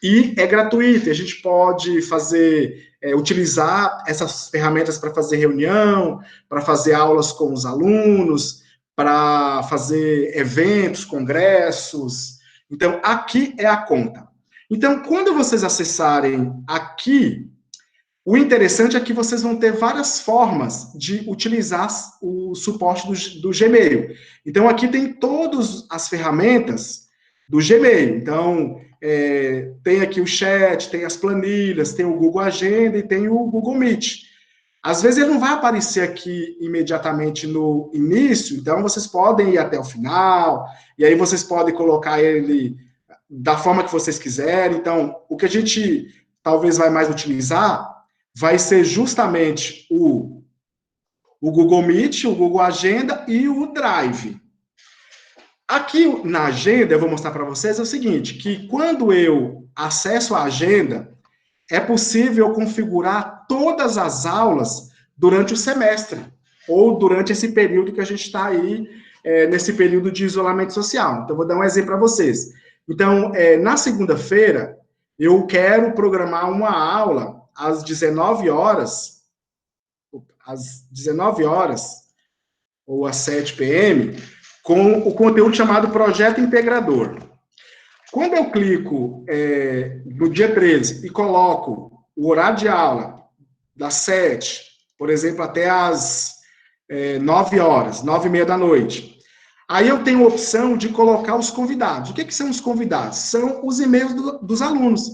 e é gratuito. A gente pode utilizar essas ferramentas para fazer reunião, para fazer aulas com os alunos, para fazer eventos, congressos. Então, aqui é a conta. Então, quando vocês acessarem aqui, o interessante é que vocês vão ter várias formas de utilizar o suporte do Gmail. Então, aqui tem todas as ferramentas do Gmail. Então, tem aqui o chat, tem as planilhas, tem o Google Agenda e tem o Google Meet. Às vezes, ele não vai aparecer aqui imediatamente no início, então vocês podem ir até o final, e aí vocês podem colocar ele da forma que vocês quiserem. Então, o que a gente talvez vai mais utilizar vai ser justamente o Google Meet, o Google Agenda e o Drive. Aqui na agenda, eu vou mostrar para vocês o seguinte, que quando eu acesso a agenda, é possível configurar todas as aulas durante o semestre, ou durante esse período que a gente está aí, nesse período de isolamento social. Então, vou dar um exemplo para vocês. Então, na segunda-feira, eu quero programar uma aula às 19 horas, ou às 7 p.m., com o conteúdo chamado Projeto Integrador. Quando eu clico no dia 13 e coloco o horário de aula das 7, por exemplo, até às 9 horas, 9h30 da noite, aí eu tenho a opção de colocar os convidados. O que são os convidados? São os e-mails dos alunos.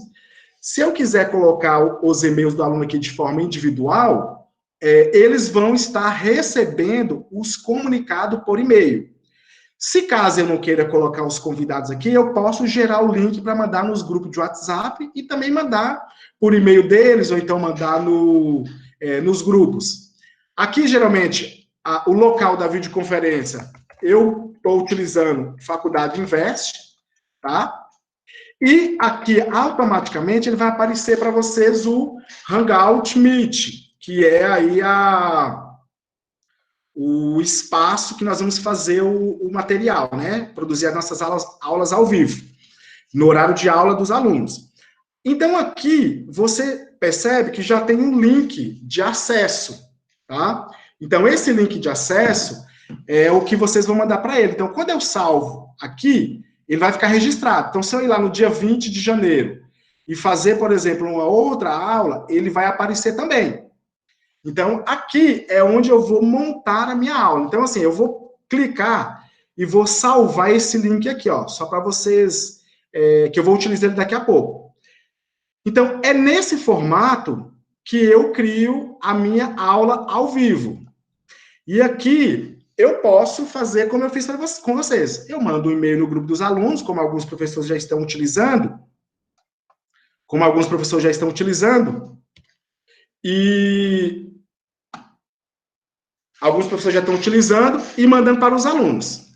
Se eu quiser colocar os e-mails do aluno aqui de forma individual, eles vão estar recebendo os comunicados por e-mail. Se caso eu não queira colocar os convidados aqui, eu posso gerar o link para mandar nos grupos de WhatsApp e também mandar por e-mail deles, ou então mandar nos grupos. Aqui, geralmente, o local da videoconferência, eu estou utilizando Faculdade Invest, tá? E aqui, automaticamente, ele vai aparecer para vocês o Hangout Meet, que é aí o espaço que nós vamos fazer o material, né? Produzir as nossas aulas ao vivo, no horário de aula dos alunos. Então, aqui, você percebe que já tem um link de acesso, tá? Então, esse link de acesso é o que vocês vão mandar para ele. Então, quando eu salvo aqui, ele vai ficar registrado. Então, se eu ir lá no dia 20 de janeiro e fazer, por exemplo, uma outra aula, ele vai aparecer também. Então, aqui é onde eu vou montar a minha aula. Então, assim, eu vou clicar e vou salvar esse link aqui, ó, só para vocês, que eu vou utilizar ele daqui a pouco. Então, é nesse formato que eu crio a minha aula ao vivo. E aqui eu posso fazer como eu fiz com vocês. Eu mando um e-mail no grupo dos alunos, como alguns professores já estão utilizando. E alguns professores já estão utilizando e mandando para os alunos.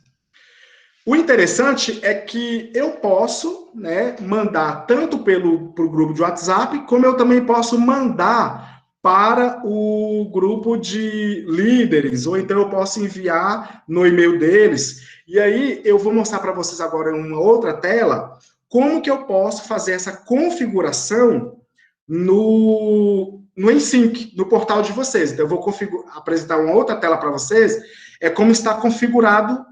O interessante é que eu posso, né, mandar tanto pro grupo de WhatsApp, como eu também posso mandar para o grupo de líderes, ou então eu posso enviar no e-mail deles. E aí eu vou mostrar para vocês agora em uma outra tela como que eu posso fazer essa configuração no Ensync, no portal de vocês. Então, eu vou apresentar uma outra tela para vocês, como está configurado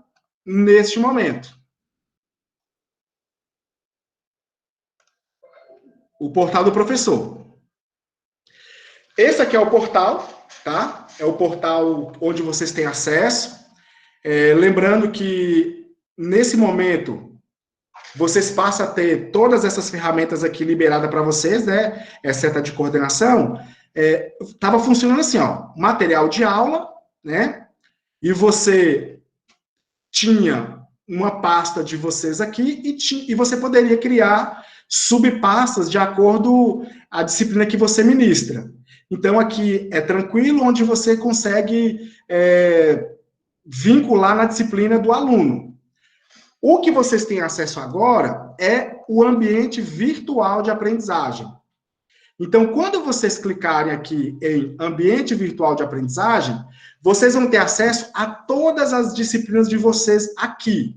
neste momento. O portal do professor. Esse aqui é o portal, tá? É o portal onde vocês têm acesso. Lembrando que, nesse momento, vocês passam a ter todas essas ferramentas aqui liberadas para vocês, né? Seta de coordenação. Estava funcionando assim, ó, material de aula, né? E você tinha uma pasta de vocês aqui e você poderia criar subpastas de acordo com a disciplina que você ministra. Então, aqui é tranquilo, onde você consegue vincular na disciplina do aluno. O que vocês têm acesso agora é o ambiente virtual de aprendizagem. Então, quando vocês clicarem aqui em ambiente virtual de aprendizagem, vocês vão ter acesso a todas as disciplinas de vocês aqui.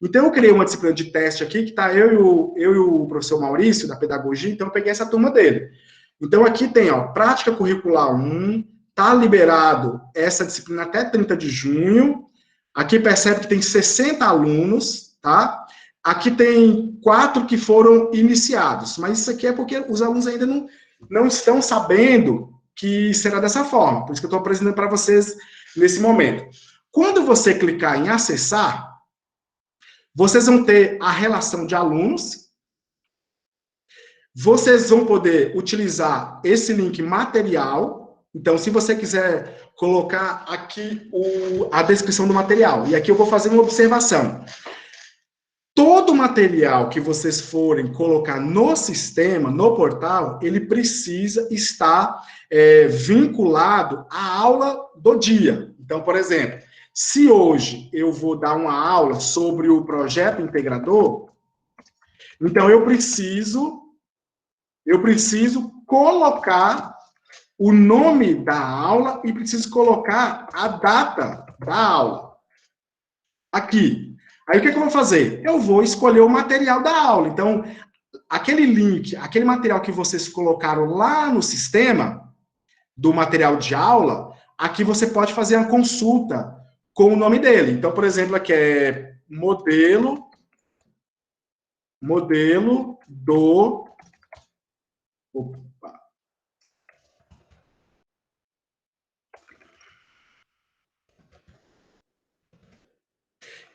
Então, eu criei uma disciplina de teste aqui, que está eu e o professor Maurício, da pedagogia, então eu peguei essa turma dele. Então, aqui tem, ó, prática curricular 1, está liberado essa disciplina até 30 de junho. Aqui percebe que tem 60 alunos, tá? Aqui tem 4 que foram iniciados, mas isso aqui é porque os alunos ainda não estão sabendo que será dessa forma. Por isso que eu estou apresentando para vocês nesse momento. Quando você clicar em acessar, vocês vão ter a relação de alunos, vocês vão poder utilizar esse link material. Então, se você quiser colocar aqui a descrição do material, e aqui eu vou fazer uma observação. Todo material que vocês forem colocar no sistema, no portal, ele precisa estar vinculado à aula do dia. Então, por exemplo, se hoje eu vou dar uma aula sobre o projeto integrador, então eu preciso colocar o nome da aula e preciso colocar a data da aula aqui. Aí o que eu vou fazer? Eu vou escolher o material da aula. Então, aquele link, aquele material que vocês colocaram lá no sistema do material de aula, aqui você pode fazer uma consulta com o nome dele. Então, por exemplo, aqui é modelo do... Opa.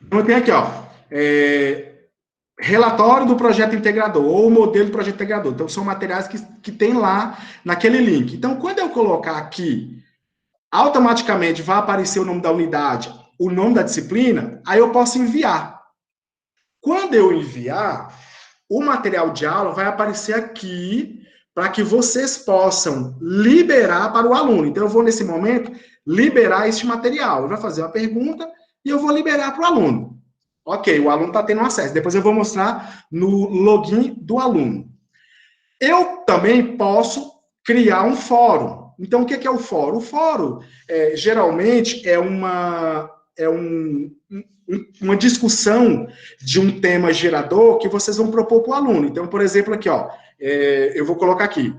Então, eu tenho aqui, ó, relatório do projeto integrador, ou modelo do projeto integrador. Então, são materiais que tem lá naquele link. Então, quando eu colocar aqui, automaticamente vai aparecer o nome da unidade, o nome da disciplina, aí eu posso enviar. Quando eu enviar, o material de aula vai aparecer aqui para que vocês possam liberar para o aluno. Então, eu vou, nesse momento, liberar este material. Ele vai fazer uma pergunta e eu vou liberar para o aluno. Ok, o aluno está tendo acesso. Depois eu vou mostrar no login do aluno. Eu também posso criar um fórum. Então, o que é o fórum? O fórum, geralmente, é uma discussão de um tema gerador que vocês vão propor para o aluno. Então, por exemplo, aqui, ó, eu vou colocar aqui.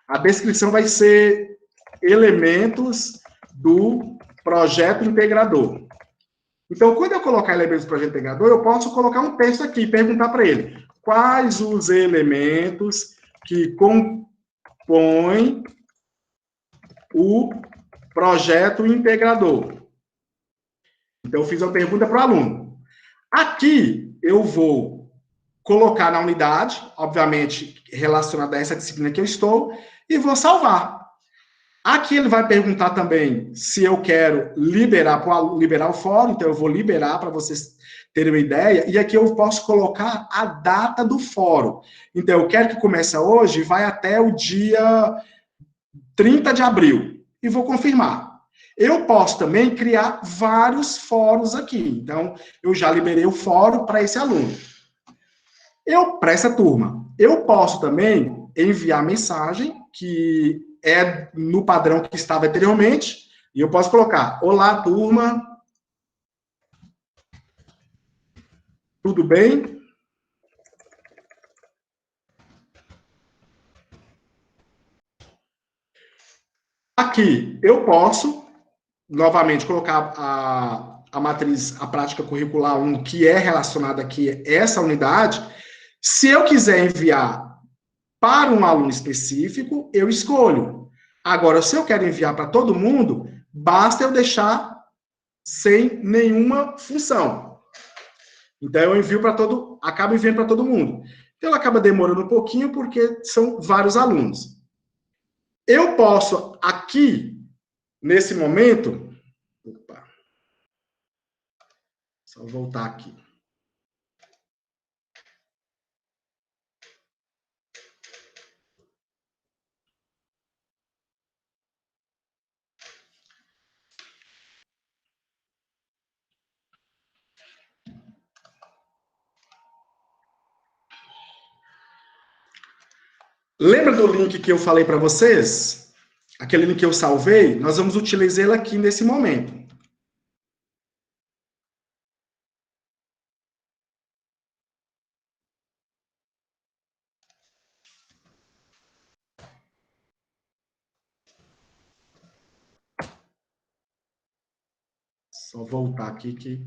A descrição vai ser elementos do projeto integrador. Então, quando eu colocar elementos do projeto integrador, eu posso colocar um texto aqui e perguntar para ele quais os elementos que compõem o projeto integrador. Então, eu fiz uma pergunta para o aluno. Aqui, eu vou colocar na unidade, obviamente, relacionada a essa disciplina que eu estou, e vou salvar. Aqui ele vai perguntar também se eu quero liberar o fórum, então eu vou liberar para vocês terem uma ideia, e aqui eu posso colocar a data do fórum. Então, eu quero que comece hoje, vai até o dia 30 de abril, e vou confirmar. Eu posso também criar vários fóruns aqui, então eu já liberei o fórum para esse aluno. Para essa turma. Eu posso também enviar mensagem que é no padrão que estava anteriormente, e eu posso colocar: olá, turma, tudo bem? Aqui, eu posso, novamente, colocar a matriz, a prática curricular 1, que é relacionada aqui a essa unidade. Se eu quiser enviar para um aluno específico, eu escolho. Agora, se eu quero enviar para todo mundo, basta eu deixar sem nenhuma função. Então, eu envio para acabo enviando para todo mundo. Então, ela acaba demorando um pouquinho, porque são vários alunos. Eu posso, aqui, nesse momento... Opa. Só voltar aqui. Lembra do link que eu falei para vocês? Aquele link que eu salvei? Nós vamos utilizá-lo aqui nesse momento. Só voltar aqui que...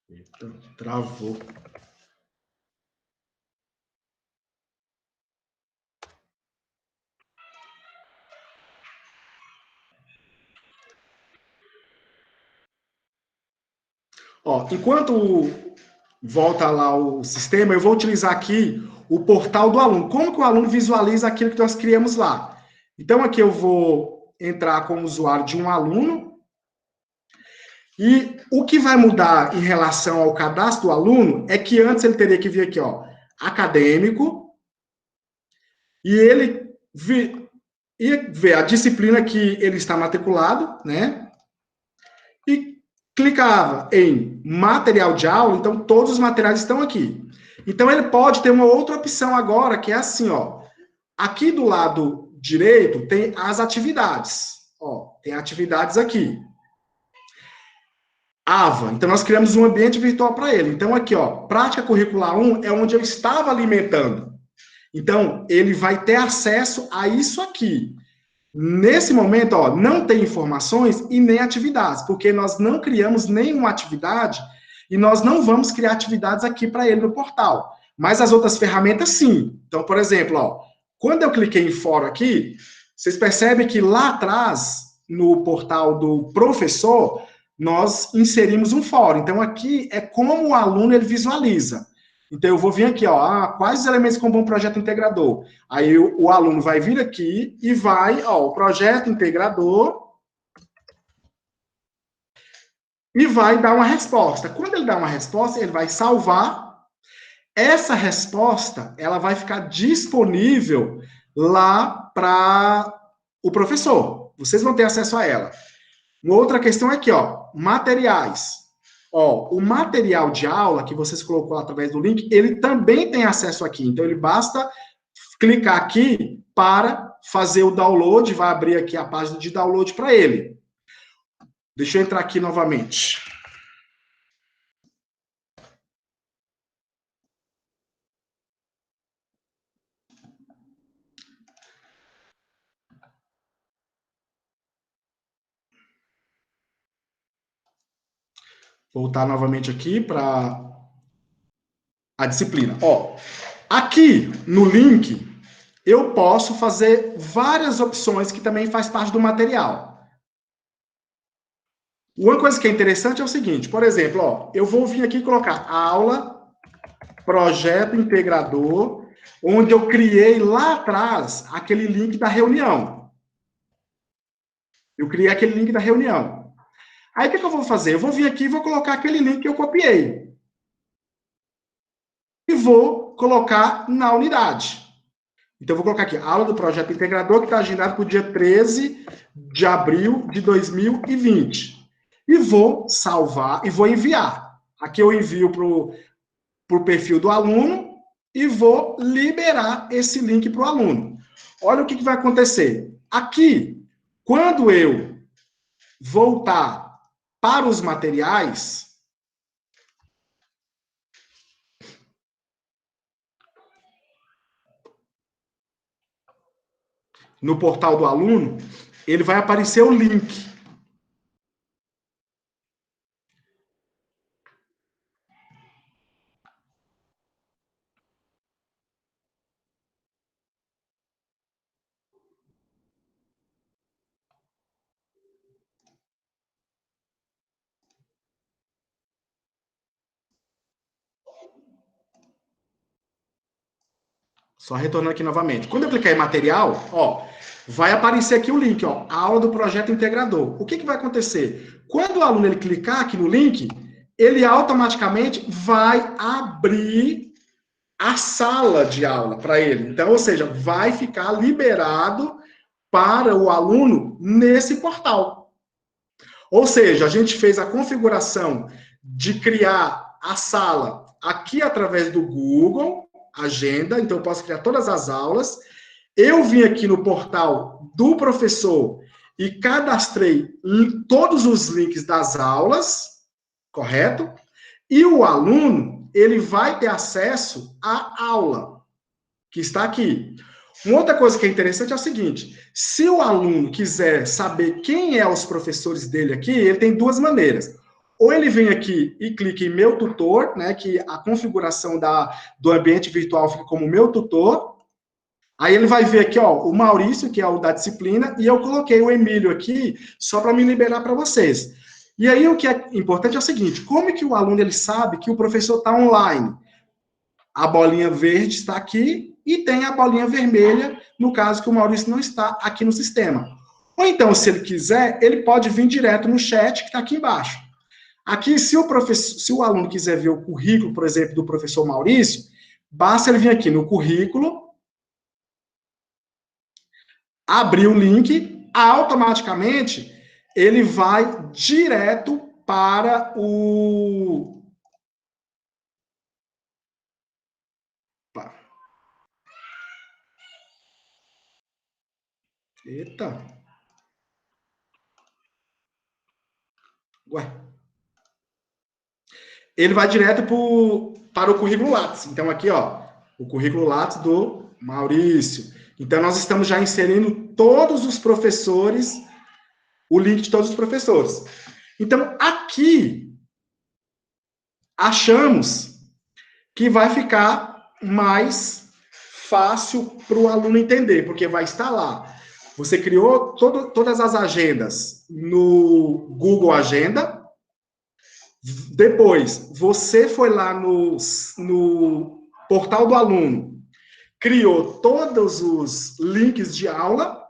Eita, travou. Ó, enquanto volta lá o sistema, eu vou utilizar aqui o portal do aluno. Como que o aluno visualiza aquilo que nós criamos lá? Então, aqui eu vou entrar como usuário de um aluno. E o que vai mudar em relação ao cadastro do aluno é que antes ele teria que vir aqui, ó, acadêmico, e ele ia ver a disciplina que ele está matriculado, né? E clicava em material de aula, então todos os materiais estão aqui. Então ele pode ter uma outra opção agora, que é assim, ó. Aqui do lado direito tem as atividades. Ó, tem atividades aqui. AVA. Então, nós criamos um ambiente virtual para ele. Então, aqui, ó, prática curricular 1 é onde eu estava alimentando. Então, ele vai ter acesso a isso aqui. Nesse momento, ó, não tem informações e nem atividades, porque nós não criamos nenhuma atividade e nós não vamos criar atividades aqui para ele no portal. Mas as outras ferramentas, sim. Então, por exemplo, ó, quando eu cliquei em fórum aqui, vocês percebem que lá atrás, no portal do professor, nós inserimos um fórum. Então, aqui é como o aluno ele visualiza. Então, eu vou vir aqui, ó, quais os elementos compõem um projeto integrador? Aí o aluno vai vir aqui e vai, ó, o projeto integrador, e vai dar uma resposta. Quando ele dá uma resposta, ele vai salvar. Essa resposta, ela vai ficar disponível lá para o professor. Vocês vão ter acesso a ela. Uma outra questão é aqui, ó, materiais. Ó, o material de aula que vocês colocou através do link, ele também tem acesso aqui. Então, ele basta clicar aqui para fazer o download, vai abrir aqui a página de download para ele. Deixa eu entrar aqui novamente. Voltar novamente aqui para a disciplina. Ó, aqui no link, eu posso fazer várias opções que também faz parte do material. Uma coisa que é interessante é o seguinte, por exemplo, ó, eu vou vir aqui colocar aula, projeto integrador, onde eu criei lá atrás aquele link da reunião. Eu criei aquele link da reunião. Aí o que eu vou fazer? Eu vou vir aqui e vou colocar aquele link que eu copiei. E vou colocar na unidade. Então, eu vou colocar aqui, aula do projeto integrador, que está agendado para o dia 13 de abril de 2020. E vou salvar e vou enviar. Aqui eu envio para o perfil do aluno e vou liberar esse link para o aluno. Olha o que vai acontecer. Aqui, quando eu voltar para os materiais, no portal do aluno, ele vai aparecer o link. Só retornando aqui novamente. Quando eu clicar em material, ó, vai aparecer aqui o link, ó, aula do projeto integrador. O que vai acontecer? Quando o aluno ele clicar aqui no link, ele automaticamente vai abrir a sala de aula para ele. Então, ou seja, vai ficar liberado para o aluno nesse portal. Ou seja, a gente fez a configuração de criar a sala aqui através do Google Agenda, então eu posso criar todas as aulas. Eu vim aqui no portal do professor e cadastrei todos os links das aulas, correto? E o aluno, ele vai ter acesso à aula, que está aqui. Uma outra coisa que é interessante é o seguinte, se o aluno quiser saber quem é os professores dele aqui, ele tem duas maneiras. Ou ele vem aqui e clica em meu tutor, né, que a configuração do ambiente virtual fica como meu tutor. Aí ele vai ver aqui, ó, o Maurício, que é o da disciplina, e eu coloquei o Emílio aqui só para me liberar para vocês. E aí o que é importante é o seguinte, como é que o aluno ele sabe que o professor está online? A bolinha verde está aqui e tem a bolinha vermelha, no caso que o Maurício não está aqui no sistema. Ou então, se ele quiser, ele pode vir direto no chat que está aqui embaixo. Aqui, se o aluno quiser ver o currículo, por exemplo, do professor Maurício, basta ele vir aqui no currículo, abrir o link, automaticamente ele vai direto para o... Eita. Ué. Ele vai direto para o currículo Lattes. Então, aqui, ó, o currículo Lattes do Maurício. Então, nós estamos já inserindo todos os professores, o link de todos os professores. Então, aqui, achamos que vai ficar mais fácil para o aluno entender, porque vai estar lá. Você criou todas as agendas no Google Agenda. Depois, você foi lá no portal do aluno, criou todos os links de aula,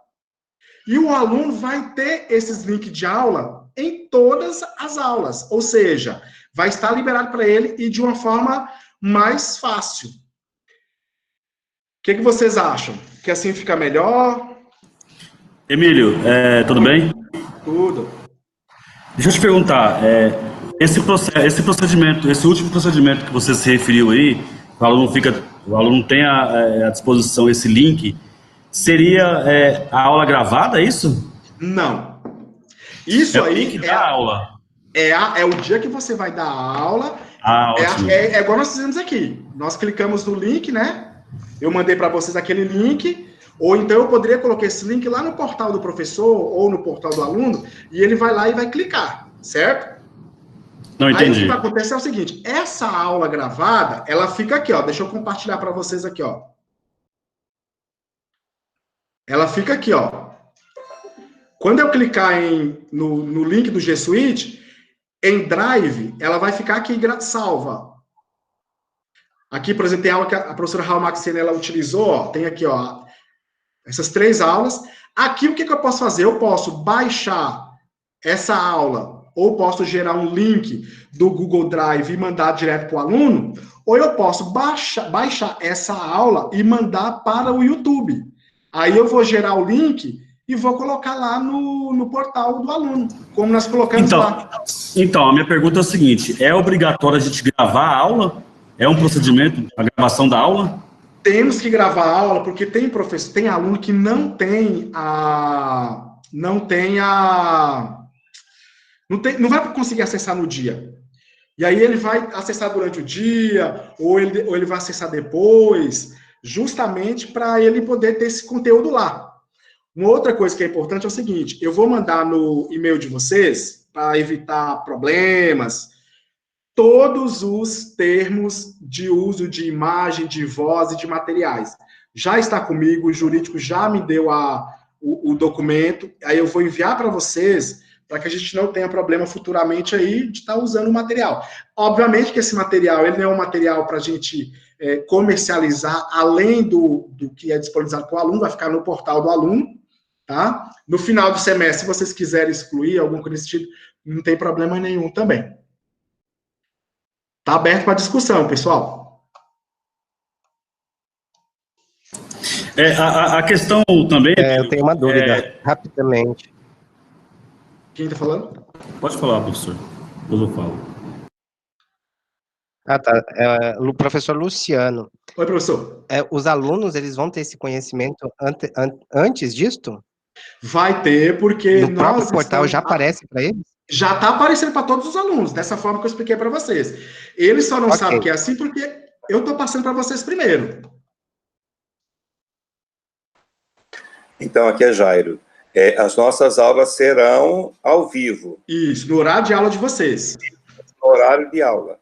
e o aluno vai ter esses links de aula em todas as aulas. Ou seja, vai estar liberado para ele e de uma forma mais fácil. O que vocês acham? Que assim fica melhor? Emílio, tudo bem? Tudo. Deixa eu te perguntar, esse procedimento, esse último procedimento que você se referiu aí, o aluno tem à disposição esse link, seria a aula gravada, é isso? Não. Isso É o aí link da aula. é o dia que você vai dar a aula. Ah, ótimo. É igual nós fizemos aqui. Nós clicamos no link, né? Eu mandei para vocês aquele link, ou então eu poderia colocar esse link lá no portal do professor ou no portal do aluno, e ele vai lá e vai clicar, certo? Não Aí o que entendi. vai acontecer é o seguinte, essa aula gravada, ela fica aqui, ó. Deixa eu compartilhar para vocês aqui, ó. Ela fica aqui, ó. Quando eu clicar no link do G Suite, em Drive, ela vai ficar aqui salva. Aqui, por exemplo, tem aula que a professora Raul Maxine, ela utilizou, ó, tem aqui, ó, essas 3 aulas. Aqui, o que eu posso fazer? Eu posso baixar essa aula, ou posso gerar um link do Google Drive e mandar direto para o aluno, ou eu posso baixar essa aula e mandar para o YouTube. Aí eu vou gerar o link e vou colocar lá no portal do aluno, como nós colocamos lá. Então, a minha pergunta é o seguinte, é obrigatório a gente gravar a aula? É um procedimento, a gravação da aula? Temos que gravar a aula, porque tem professor, tem aluno que não não vai conseguir acessar no dia. E aí ele vai acessar durante o dia, ou ele vai acessar depois, justamente para ele poder ter esse conteúdo lá. Uma outra coisa que é importante é o seguinte, eu vou mandar no e-mail de vocês, para evitar problemas, todos os termos de uso de imagem, de voz e de materiais. Já está comigo, o jurídico já me deu o documento, aí eu vou enviar para vocês, para que a gente não tenha problema futuramente aí de estar usando o material. Obviamente que esse material, ele não é um material para a gente comercializar, além do que é disponibilizado para o aluno, vai ficar no portal do aluno, tá? No final do semestre, se vocês quiserem excluir algum coisa desse tipo, não tem problema nenhum também. Tá aberto para discussão, pessoal. A questão também... eu tenho uma dúvida, rapidamente. Quem está falando? Pode falar, professor. Depois eu falo. Ah, tá. O professor Luciano. Oi, professor. Os alunos, eles vão ter esse conhecimento antes disto? Vai ter, porque No próprio nós portal estamos... já aparece para eles? Já está aparecendo para todos os alunos, dessa forma que eu expliquei para vocês. Eles só não sabem que é assim porque eu estou passando para vocês primeiro. Então, aqui é Jairo. As nossas aulas serão ao vivo. Isso, no horário de aula de vocês. No horário de aula.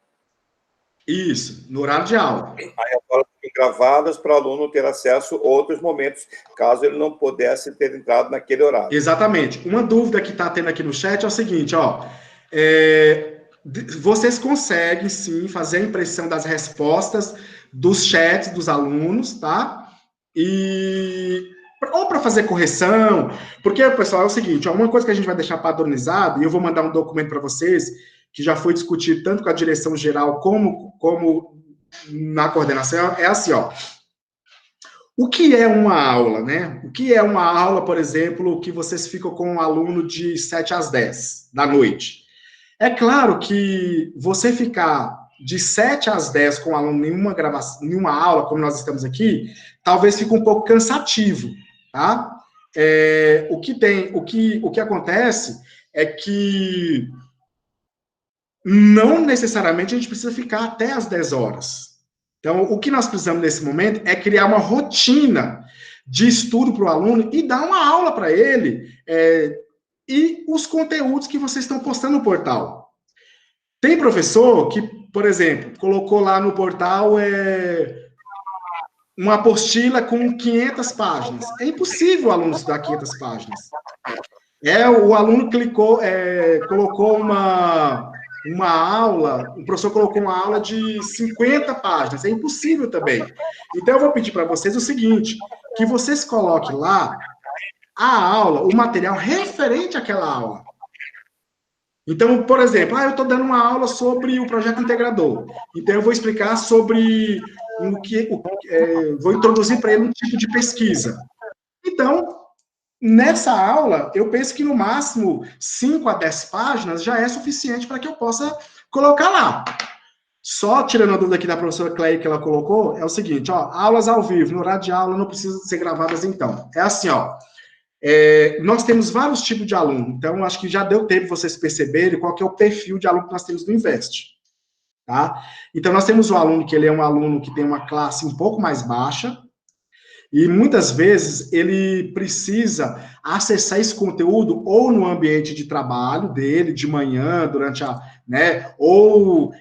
Isso, no horário de aula. Aí as aulas ficam gravadas para o aluno ter acesso a outros momentos, caso ele não pudesse ter entrado naquele horário. Exatamente. Uma dúvida que está tendo aqui no chat é o seguinte, ó. Vocês conseguem, sim, fazer a impressão das respostas dos chats dos alunos, tá? Ou para fazer correção, porque, pessoal, é o seguinte, ó, uma coisa que a gente vai deixar padronizado, e eu vou mandar um documento para vocês, que já foi discutido tanto com a direção geral como na coordenação, é assim, ó. O que é uma aula, né? O que é uma aula, por exemplo, que vocês ficam com um aluno de 7 às 10 da noite? É claro que você ficar de 7 às 10 com um aluno em uma aula, como nós estamos aqui, talvez fique um pouco cansativo, tá? O que acontece é que não necessariamente a gente precisa ficar até as 10 horas. Então, o que nós precisamos nesse momento é criar uma rotina de estudo para o aluno e dar uma aula para ele e os conteúdos que vocês estão postando no portal. Tem professor que, por exemplo, colocou lá no portal uma apostila com 500 páginas. É impossível o aluno estudar 500 páginas. O aluno colocou uma aula, o professor colocou uma aula de 50 páginas, é impossível também. Então, eu vou pedir para vocês o seguinte, que vocês coloquem lá a aula, o material referente àquela aula. Então, por exemplo, eu estou dando uma aula sobre o projeto integrador, então eu vou explicar sobre vou introduzir para ele um tipo de pesquisa. Então, nessa aula, eu penso que no máximo 5 a 10 páginas já é suficiente para que eu possa colocar lá. Só tirando a dúvida aqui da professora Cleia que ela colocou, é o seguinte, ó, aulas ao vivo, no horário de aula não precisam ser gravadas então. É assim, ó, nós temos vários tipos de aluno, então acho que já deu tempo vocês perceberem qual que é o perfil de aluno que nós temos no Invest. Tá? Então, nós temos o aluno que ele é um aluno que tem uma classe um pouco mais baixa, e muitas vezes ele precisa acessar esse conteúdo ou no ambiente de trabalho dele, de manhã, durante ou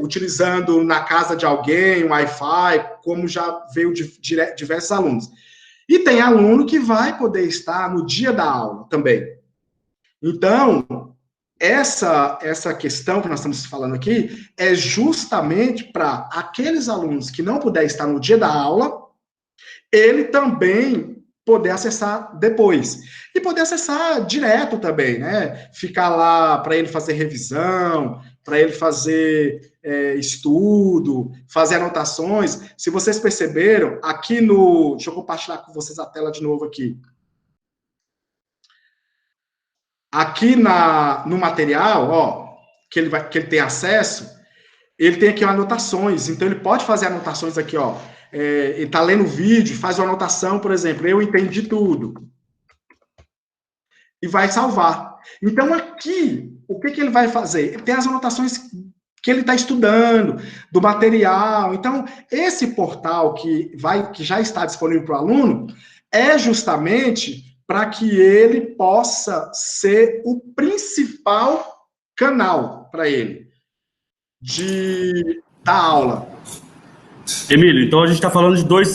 utilizando na casa de alguém, um Wi-Fi, como já veio de diversos alunos. E tem aluno que vai poder estar no dia da aula também. Então, essa questão que nós estamos falando aqui é justamente para aqueles alunos que não puderem estar no dia da aula, ele também poder acessar depois. E poder acessar direto também, né? Ficar lá para ele fazer revisão, para ele fazer estudo, fazer anotações. Se vocês perceberam, aqui no... Deixa eu compartilhar com vocês a tela de novo aqui. Aqui no material, ó, que ele tem acesso, ele tem aqui anotações. Então, ele pode fazer anotações aqui, ó. Ele está lendo o vídeo, faz uma anotação, por exemplo, eu entendi tudo. E vai salvar. Então, aqui, o que ele vai fazer? Ele tem as anotações que ele está estudando, do material. Então, esse portal que já está disponível para o aluno, é justamente para que ele possa ser o principal canal para ele da aula. Emílio, então a gente está falando de dois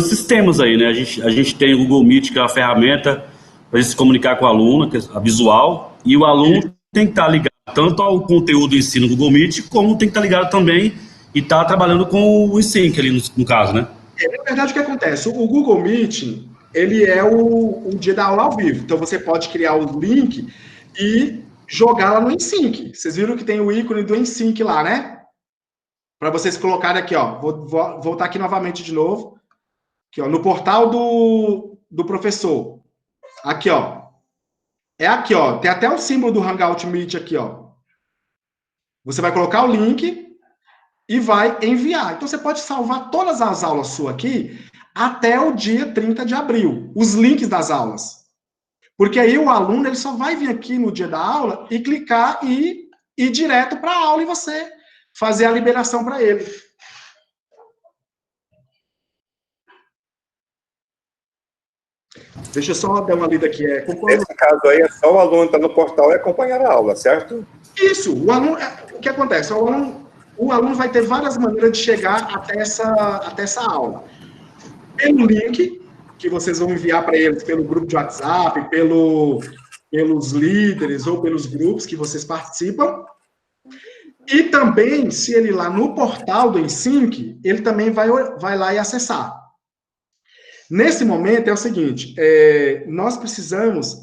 sistemas aí, né? A gente tem o Google Meet, que é uma ferramenta para se comunicar com o aluno, que é a visual, e o aluno tem que estar ligado tanto ao conteúdo do ensino no Google Meet, como tem que estar ligado também e estar trabalhando com o Ensync ali, no caso, né? Na verdade, o que acontece? O Google Meet, ele é o dia da aula ao vivo. Então, você pode criar o link e jogar lá no Ensync. Vocês viram que tem o ícone do Ensync lá, né? Para vocês colocarem aqui, ó. Vou voltar aqui novamente de novo. Aqui, ó, no portal do professor. Aqui, ó. É aqui, ó. Tem até o símbolo do Hangout Meet aqui, ó. Você vai colocar o link e vai enviar. Então, você pode salvar todas as aulas suas aqui até o dia 30 de abril. Os links das aulas. Porque aí o aluno ele só vai vir aqui no dia da aula e clicar e ir direto para a aula e você fazer a liberação para ele. Deixa eu só dar uma lida aqui. Nesse caso aí, é só o aluno estar no portal e acompanhar a aula, certo? Isso. O aluno, o que acontece? O aluno vai ter várias maneiras de chegar até essa aula. Pelo link que vocês vão enviar para eles, pelo grupo de WhatsApp, pelos líderes ou pelos grupos que vocês participam. E também, se ele ir lá no portal do Ensync, ele também vai lá e acessar. Nesse momento é o seguinte, nós precisamos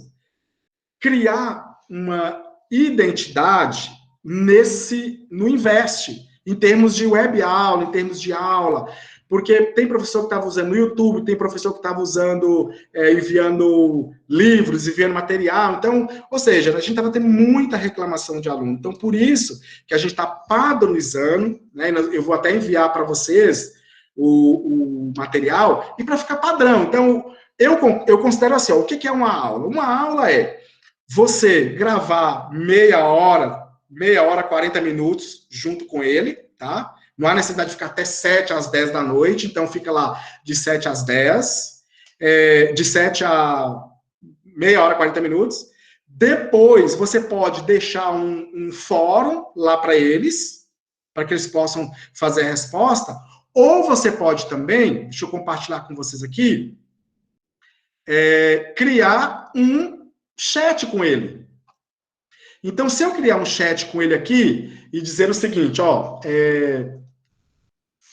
criar uma identidade no Invest, em termos de web aula, em termos de aula, porque tem professor que estava usando no YouTube, tem professor que estava usando, enviando livros, enviando material, então, ou seja, a gente estava tendo muita reclamação de aluno, então por isso que a gente está padronizando, né, eu vou até enviar para vocês o material, e para ficar padrão. Então, eu considero assim, ó, o que é uma aula? Uma aula é você gravar meia hora, 40 minutos, junto com ele, tá? Não há necessidade de ficar até 7 às 10 da noite, então fica lá de 7 às 10, de 7 a meia hora, 40 minutos. Depois, você pode deixar um fórum lá para eles, para que eles possam fazer a resposta, ou você pode também, deixa eu compartilhar com vocês aqui, criar um chat com ele. Então, se eu criar um chat com ele aqui e dizer o seguinte, ó,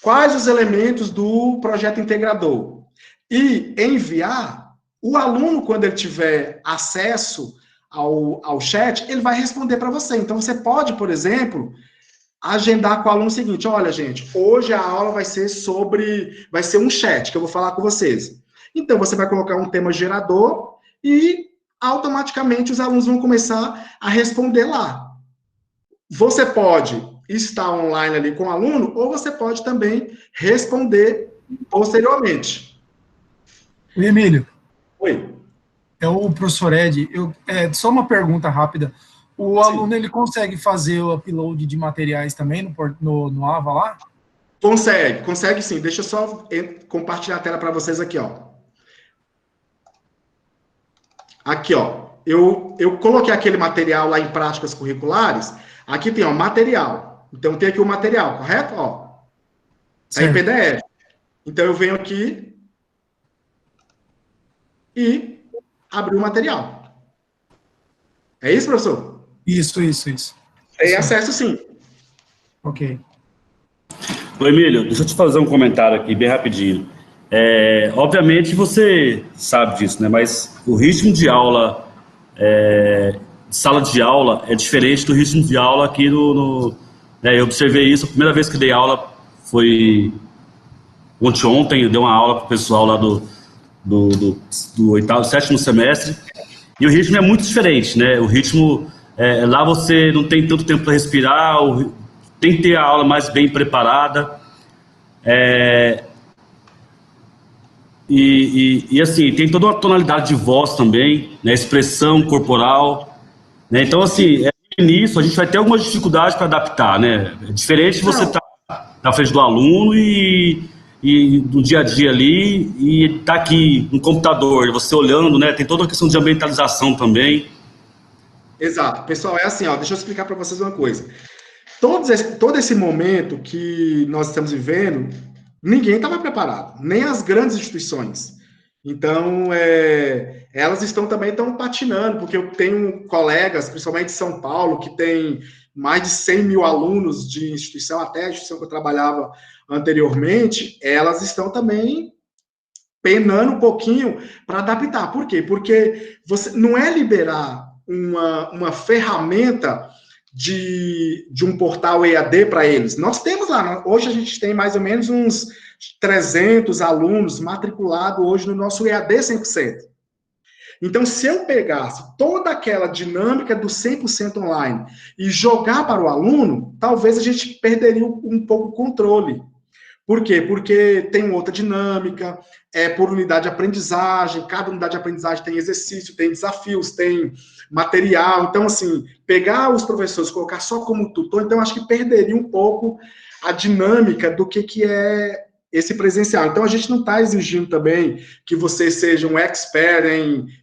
quais os elementos do projeto integrador? E enviar, o aluno, quando ele tiver acesso ao chat, ele vai responder para você. Então, você pode, por exemplo, agendar com o aluno o seguinte, olha, gente, hoje a aula vai ser um chat que eu vou falar com vocês. Então, você vai colocar um tema gerador e automaticamente os alunos vão começar a responder lá. Você pode estar online ali com o aluno, ou você pode também responder posteriormente. Oi, Emílio. Oi. É o professor Ed. Só uma pergunta rápida. O aluno, ele consegue fazer o upload de materiais também no AVA lá? Consegue sim. Deixa eu só compartilhar a tela para vocês aqui, ó. Aqui, ó. Eu coloquei aquele material lá em práticas curriculares. Aqui tem, ó, material. Então, tem aqui o material, correto? Ó. Tá em PDF. Então, eu venho aqui e abrir o material. É isso, professor? Isso. Tem acesso, sim. Ok. Ô, Emílio, deixa eu te fazer um comentário aqui, bem rapidinho. Obviamente, você sabe disso, né? Mas o ritmo de aula, sala de aula, é diferente do ritmo de aula aqui né, eu observei isso, a primeira vez que dei aula foi ontem, eu dei uma aula para o pessoal lá do sétimo semestre, e o ritmo é muito diferente, né? O ritmo, lá você não tem tanto tempo para respirar, tem que ter a aula mais bem preparada, e assim, tem toda uma tonalidade de voz também, né? Expressão corporal, né? Então, assim, no início a gente vai ter algumas dificuldades para adaptar, né? É diferente de você estar na frente do aluno e no dia a dia ali, e tá aqui no computador, você olhando, né? Tem toda uma questão de ambientalização também. Exato. Pessoal, é assim, ó, deixa eu explicar para vocês uma coisa. Todo esse momento que nós estamos vivendo, ninguém estava preparado, nem as grandes instituições. Então, elas também patinando, porque eu tenho colegas, principalmente de São Paulo, que tem mais de 100 mil alunos de instituição, até a instituição que eu trabalhava anteriormente, elas estão também penando um pouquinho para adaptar. Por quê? Porque você não é liberar uma ferramenta de um portal EAD para eles. Nós temos lá, hoje a gente tem mais ou menos uns 300 alunos matriculados hoje no nosso EAD 100%. Então, se eu pegasse toda aquela dinâmica do 100% online e jogar para o aluno, talvez a gente perderia um pouco o controle. Por quê? Porque tem outra dinâmica, é por unidade de aprendizagem, cada unidade de aprendizagem tem exercício, tem desafios, tem material. Então, assim, pegar os professores, colocar só como tutor, então acho que perderia um pouco a dinâmica do que é esse presencial. Então, a gente não está exigindo também que você seja um expert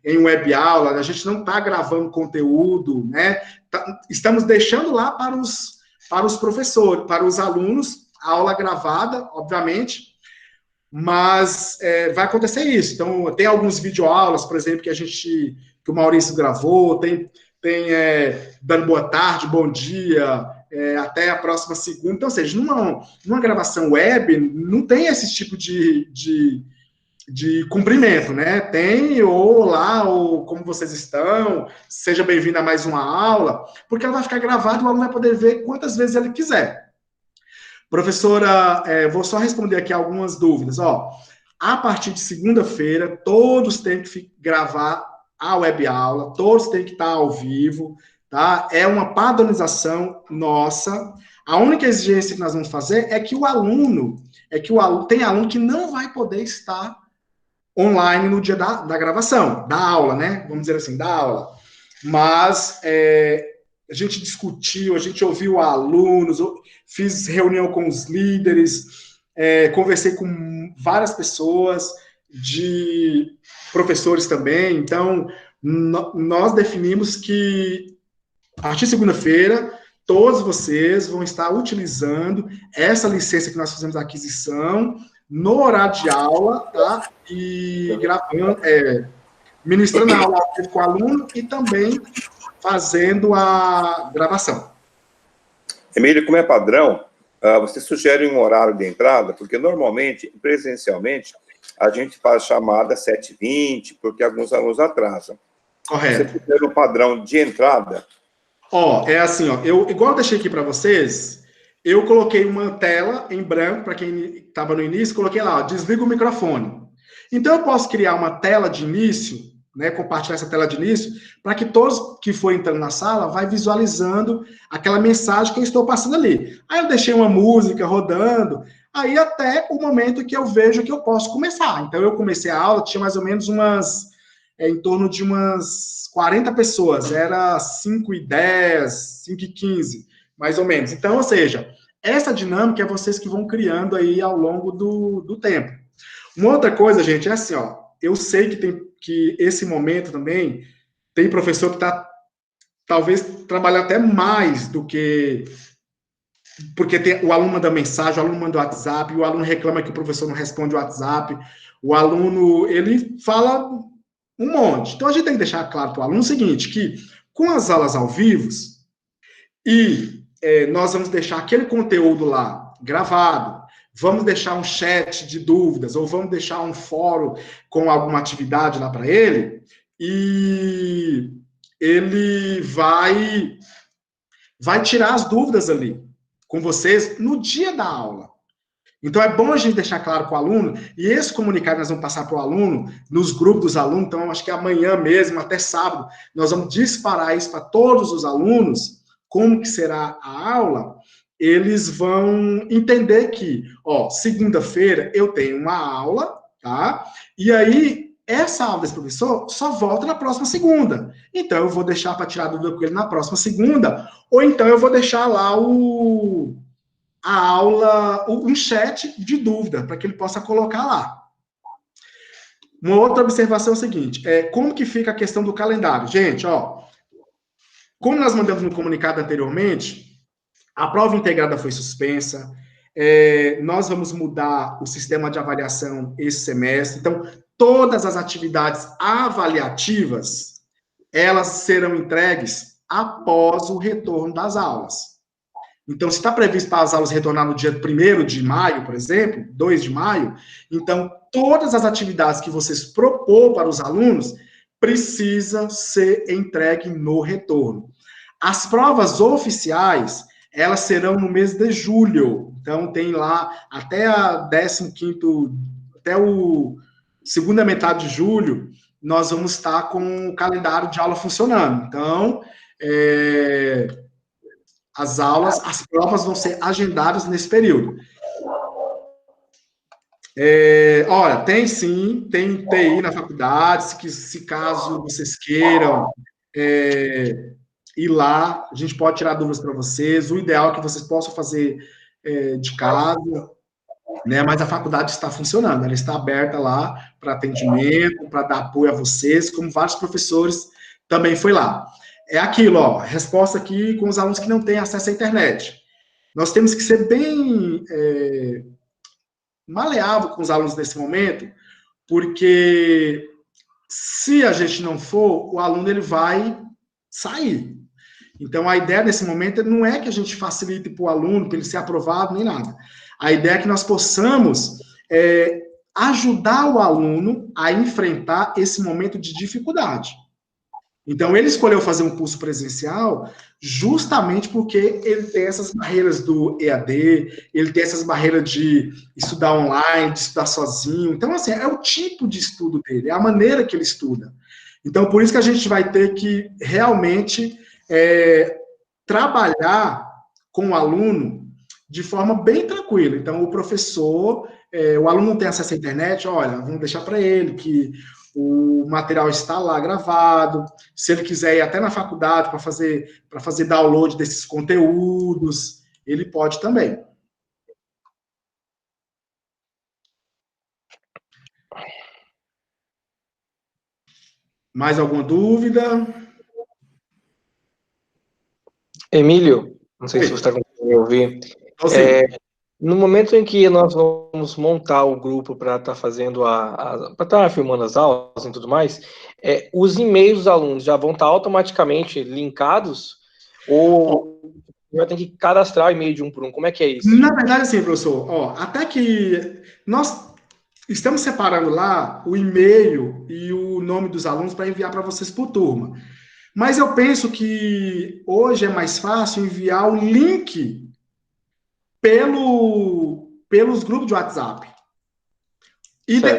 em web aula, a gente não está gravando conteúdo, né? Estamos deixando lá para os professores, para os alunos, a aula gravada, obviamente, mas vai acontecer isso. Então, tem alguns videoaulas, por exemplo, que o Maurício gravou, tem dando boa tarde, bom dia, até a próxima segunda. Então, ou seja, numa gravação web, não tem esse tipo de cumprimento, né? Tem, ou olá, ou como vocês estão, seja bem-vindo a mais uma aula, porque ela vai ficar gravada e o aluno vai poder ver quantas vezes ele quiser. Professora, vou só responder aqui algumas dúvidas. A partir de segunda-feira, todos têm que gravar a web aula, todos têm que estar ao vivo, tá? É uma padronização nossa. A única exigência que nós vamos fazer é que o aluno, tem aluno que não vai poder estar online no dia da gravação, da aula, né? Vamos dizer assim, da aula. Mas a gente discutiu, a gente ouviu alunos, fiz reunião com os líderes, conversei com várias pessoas, de professores também. Então, nós definimos que, a partir de segunda-feira, todos vocês vão estar utilizando essa licença que nós fizemos a aquisição no horário de aula, tá? E gravando, ministrando a aula com o aluno e também fazendo a gravação. Emílio, como é padrão, você sugere um horário de entrada? Porque, normalmente, presencialmente, a gente faz chamada 7h20, porque alguns alunos atrasam. Correto. Você sugere um padrão de entrada? É assim, igual eu deixei aqui para vocês, eu coloquei uma tela em branco, para quem estava no início, coloquei lá, desliga o microfone. Então, eu posso criar uma tela de início, né, compartilhar essa tela de início, para que todos que forem entrando na sala vai visualizando aquela mensagem que eu estou passando ali. Aí eu deixei uma música rodando, aí até o momento que eu vejo que eu posso começar. Então, eu comecei a aula, tinha mais ou menos em torno de umas 40 pessoas, era 5h10, 5h15, mais ou menos. Então, ou seja, essa dinâmica é vocês que vão criando aí ao longo do tempo. Uma outra coisa, gente, é assim, eu sei que esse momento também tem professor que está, talvez, trabalhando até mais do que... Porque o aluno manda mensagem, o aluno manda WhatsApp, o aluno reclama que o professor não responde o WhatsApp, o aluno, ele fala um monte. Então, a gente tem que deixar claro para o aluno o seguinte, que com as aulas ao vivo, nós vamos deixar aquele conteúdo lá gravado, vamos deixar um chat de dúvidas, ou vamos deixar um fórum com alguma atividade lá para ele, e ele vai tirar as dúvidas ali com vocês no dia da aula. Então, é bom a gente deixar claro para o aluno, e esse comunicado nós vamos passar para o aluno, nos grupos dos alunos, então, acho que amanhã mesmo, até sábado, nós vamos disparar isso para todos os alunos, como que será a aula, eles vão entender que, segunda-feira eu tenho uma aula, tá? E aí, essa aula desse professor só volta na próxima segunda. Então, eu vou deixar para tirar dúvida com ele na próxima segunda, ou então eu vou deixar lá a aula, um chat de dúvida, para que ele possa colocar lá. Uma outra observação é o seguinte, como que fica a questão do calendário? Gente, como nós mandamos no comunicado anteriormente, a prova integrada foi suspensa, nós vamos mudar o sistema de avaliação esse semestre, então, todas as atividades avaliativas, elas serão entregues após o retorno das aulas. Então, se está previsto para as aulas retornar no dia 1º de maio, por exemplo, 2 de maio, então, todas as atividades que vocês propor para os alunos precisa ser entregue no retorno. As provas oficiais, elas serão no mês de julho. Então, tem lá até a 15º, até segunda metade de julho, nós vamos estar com o calendário de aula funcionando. Então, as provas vão ser agendadas nesse período. Olha, tem sim, tem TI na faculdade, se caso vocês queiram ir lá, a gente pode tirar dúvidas para vocês. O ideal é que vocês possam fazer de casa, né? Mas a faculdade está funcionando, ela está aberta lá para atendimento, para dar apoio a vocês, como vários professores também foi lá. É aquilo, ó, resposta aqui com os alunos que não têm acesso à internet. Nós temos que ser bem maleável com os alunos nesse momento, porque se a gente não for, o aluno ele vai sair. Então, a ideia nesse momento não é que a gente facilite para o aluno, para ele ser aprovado, nem nada. A ideia é que nós possamos ajudar o aluno a enfrentar esse momento de dificuldade. Então, ele escolheu fazer um curso presencial justamente porque ele tem essas barreiras do EAD, ele tem essas barreiras de estudar online, de estudar sozinho. Então, assim, é o tipo de estudo dele, é a maneira que ele estuda. Então, por isso que a gente vai ter que realmente trabalhar com o aluno de forma bem tranquila. Então, o professor, o aluno não tem acesso à internet, olha, vamos deixar para ele que o material está lá gravado, se ele quiser ir até na faculdade para fazer download desses conteúdos, ele pode também. Mais alguma dúvida? Emílio, não sei se você está conseguindo me ouvir. No momento em que nós vamos montar o grupo para estar fazendo para estar filmando as aulas e tudo mais, os e-mails dos alunos já vão estar automaticamente linkados? Ou vai ter que cadastrar o e-mail de um por um? Como é que é isso? Na verdade, assim, professor, até que nós estamos separando lá o e-mail e o nome dos alunos para enviar para vocês por turma. Mas eu penso que hoje é mais fácil enviar o link pelos grupos de WhatsApp.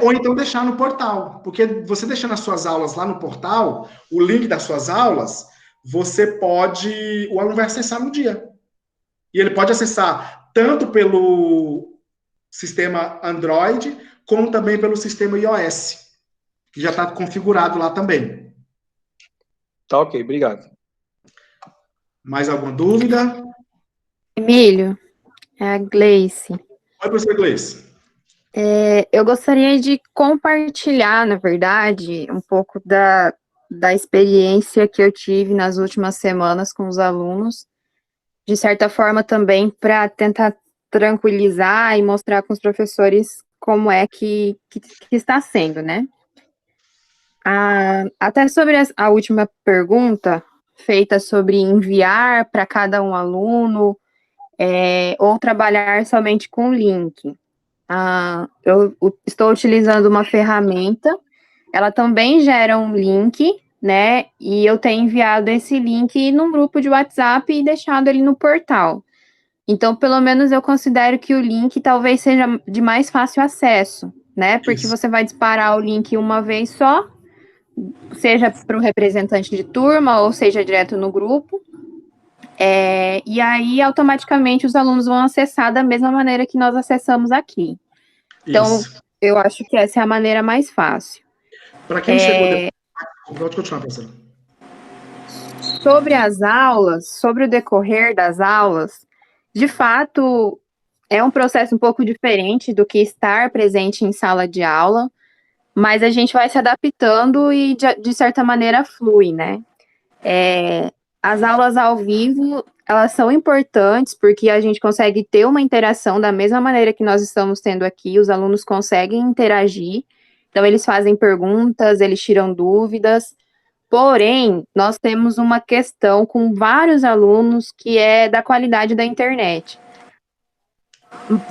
Ou então deixar no portal. Porque você deixando as suas aulas lá no portal, o link das suas aulas, o aluno vai acessar no dia. E ele pode acessar tanto pelo sistema Android, como também pelo sistema iOS, que já está configurado lá também. Tá ok, obrigado. Mais alguma dúvida? Emílio, é a Gleice. Oi, professor Gleice. Eu gostaria de compartilhar, na verdade, um pouco da experiência que eu tive nas últimas semanas com os alunos, de certa forma também para tentar tranquilizar e mostrar com os professores como é que está sendo, né? Até sobre a última pergunta, feita sobre enviar para cada um aluno, ou trabalhar somente com link. Eu estou utilizando uma ferramenta, ela também gera um link, né, e eu tenho enviado esse link num grupo de WhatsApp e deixado ele no portal. Então, pelo menos eu considero que o link talvez seja de mais fácil acesso, né, porque você vai disparar o link uma vez só, seja para o representante de turma, ou seja, direto no grupo, e aí, automaticamente, os alunos vão acessar da mesma maneira que nós acessamos aqui. Então, eu acho que essa é a maneira mais fácil. Para quem chegou depois, pode continuar, professora. Sobre as aulas, sobre o decorrer das aulas, de fato, é um processo um pouco diferente do que estar presente em sala de aula, mas a gente vai se adaptando e, de certa maneira, flui, né? As aulas ao vivo, elas são importantes porque a gente consegue ter uma interação da mesma maneira que nós estamos tendo aqui, os alunos conseguem interagir, então eles fazem perguntas, eles tiram dúvidas, porém, nós temos uma questão com vários alunos que é da qualidade da internet.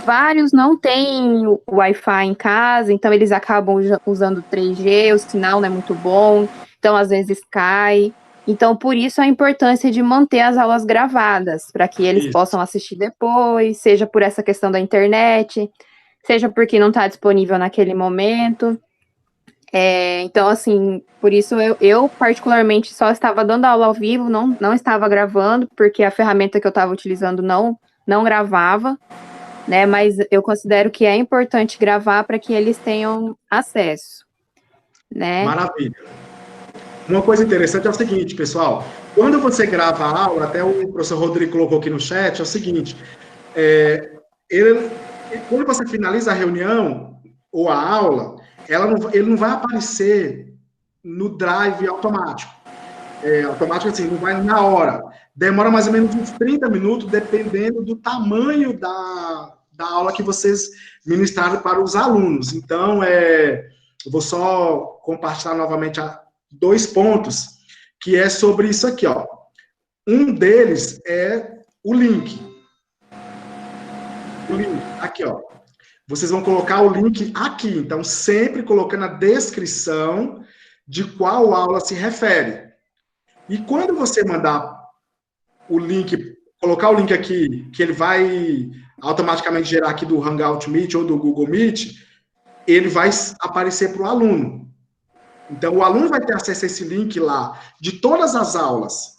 Vários não têm o Wi-Fi em casa, então eles acabam usando 3G, o sinal não é muito bom, então às vezes cai. Então, por isso a importância de manter as aulas gravadas, para que eles possam assistir depois, seja por essa questão da internet, seja porque não está disponível naquele momento. Então, assim, por isso eu particularmente só estava dando aula ao vivo, não estava gravando, porque a ferramenta que eu estava utilizando não gravava, né? Mas eu considero que é importante gravar para que eles tenham acesso, né? Maravilha. Uma coisa interessante é o seguinte, pessoal, quando você grava a aula, até o professor Rodrigo colocou aqui no chat, é o seguinte, quando você finaliza a reunião ou a aula, ele não vai aparecer no drive automático. Automático assim, não vai na hora. Demora mais ou menos uns 30 minutos, dependendo do tamanho da aula que vocês ministraram para os alunos. Então, eu vou só compartilhar novamente 2 pontos, que é sobre isso aqui, ó. Um deles é o link. O link, aqui, ó. Vocês vão colocar o link aqui. Então, sempre colocando a descrição de qual aula se refere. E quando você mandar o link, colocar o link aqui, que ele vai automaticamente gerar aqui do Hangout Meet ou do Google Meet, ele vai aparecer para o aluno. Então, o aluno vai ter acesso a esse link lá, de todas as aulas.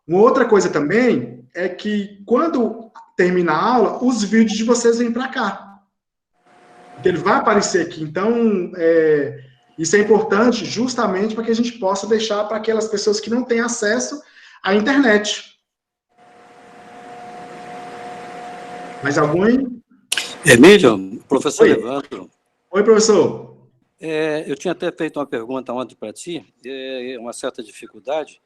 Uma outra coisa também é que, quando termina a aula, os vídeos de vocês vêm para cá. Então, ele vai aparecer aqui. Então, isso é importante justamente para que a gente possa deixar para aquelas pessoas que não têm acesso à internet. Mais algum? Emílio, professor Evandro. Oi, professor. Eu tinha até feito uma pergunta ontem para ti, uma certa dificuldade.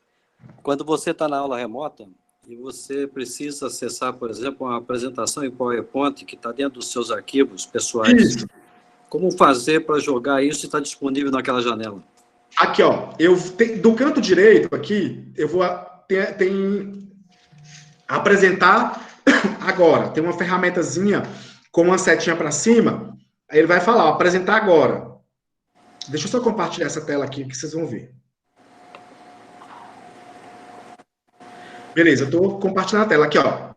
Quando você está na aula remota e você precisa acessar, por exemplo, uma apresentação em PowerPoint que está dentro dos seus arquivos pessoais, isso. Como fazer para jogar isso e está disponível naquela janela? Aqui, ó, do canto direito aqui, eu vou apresentar agora. Tem uma ferramentazinha com uma setinha para cima, aí ele vai falar, ó, apresentar agora. Deixa eu só compartilhar essa tela aqui, que vocês vão ver. Beleza, eu estou compartilhando a tela aqui, ó.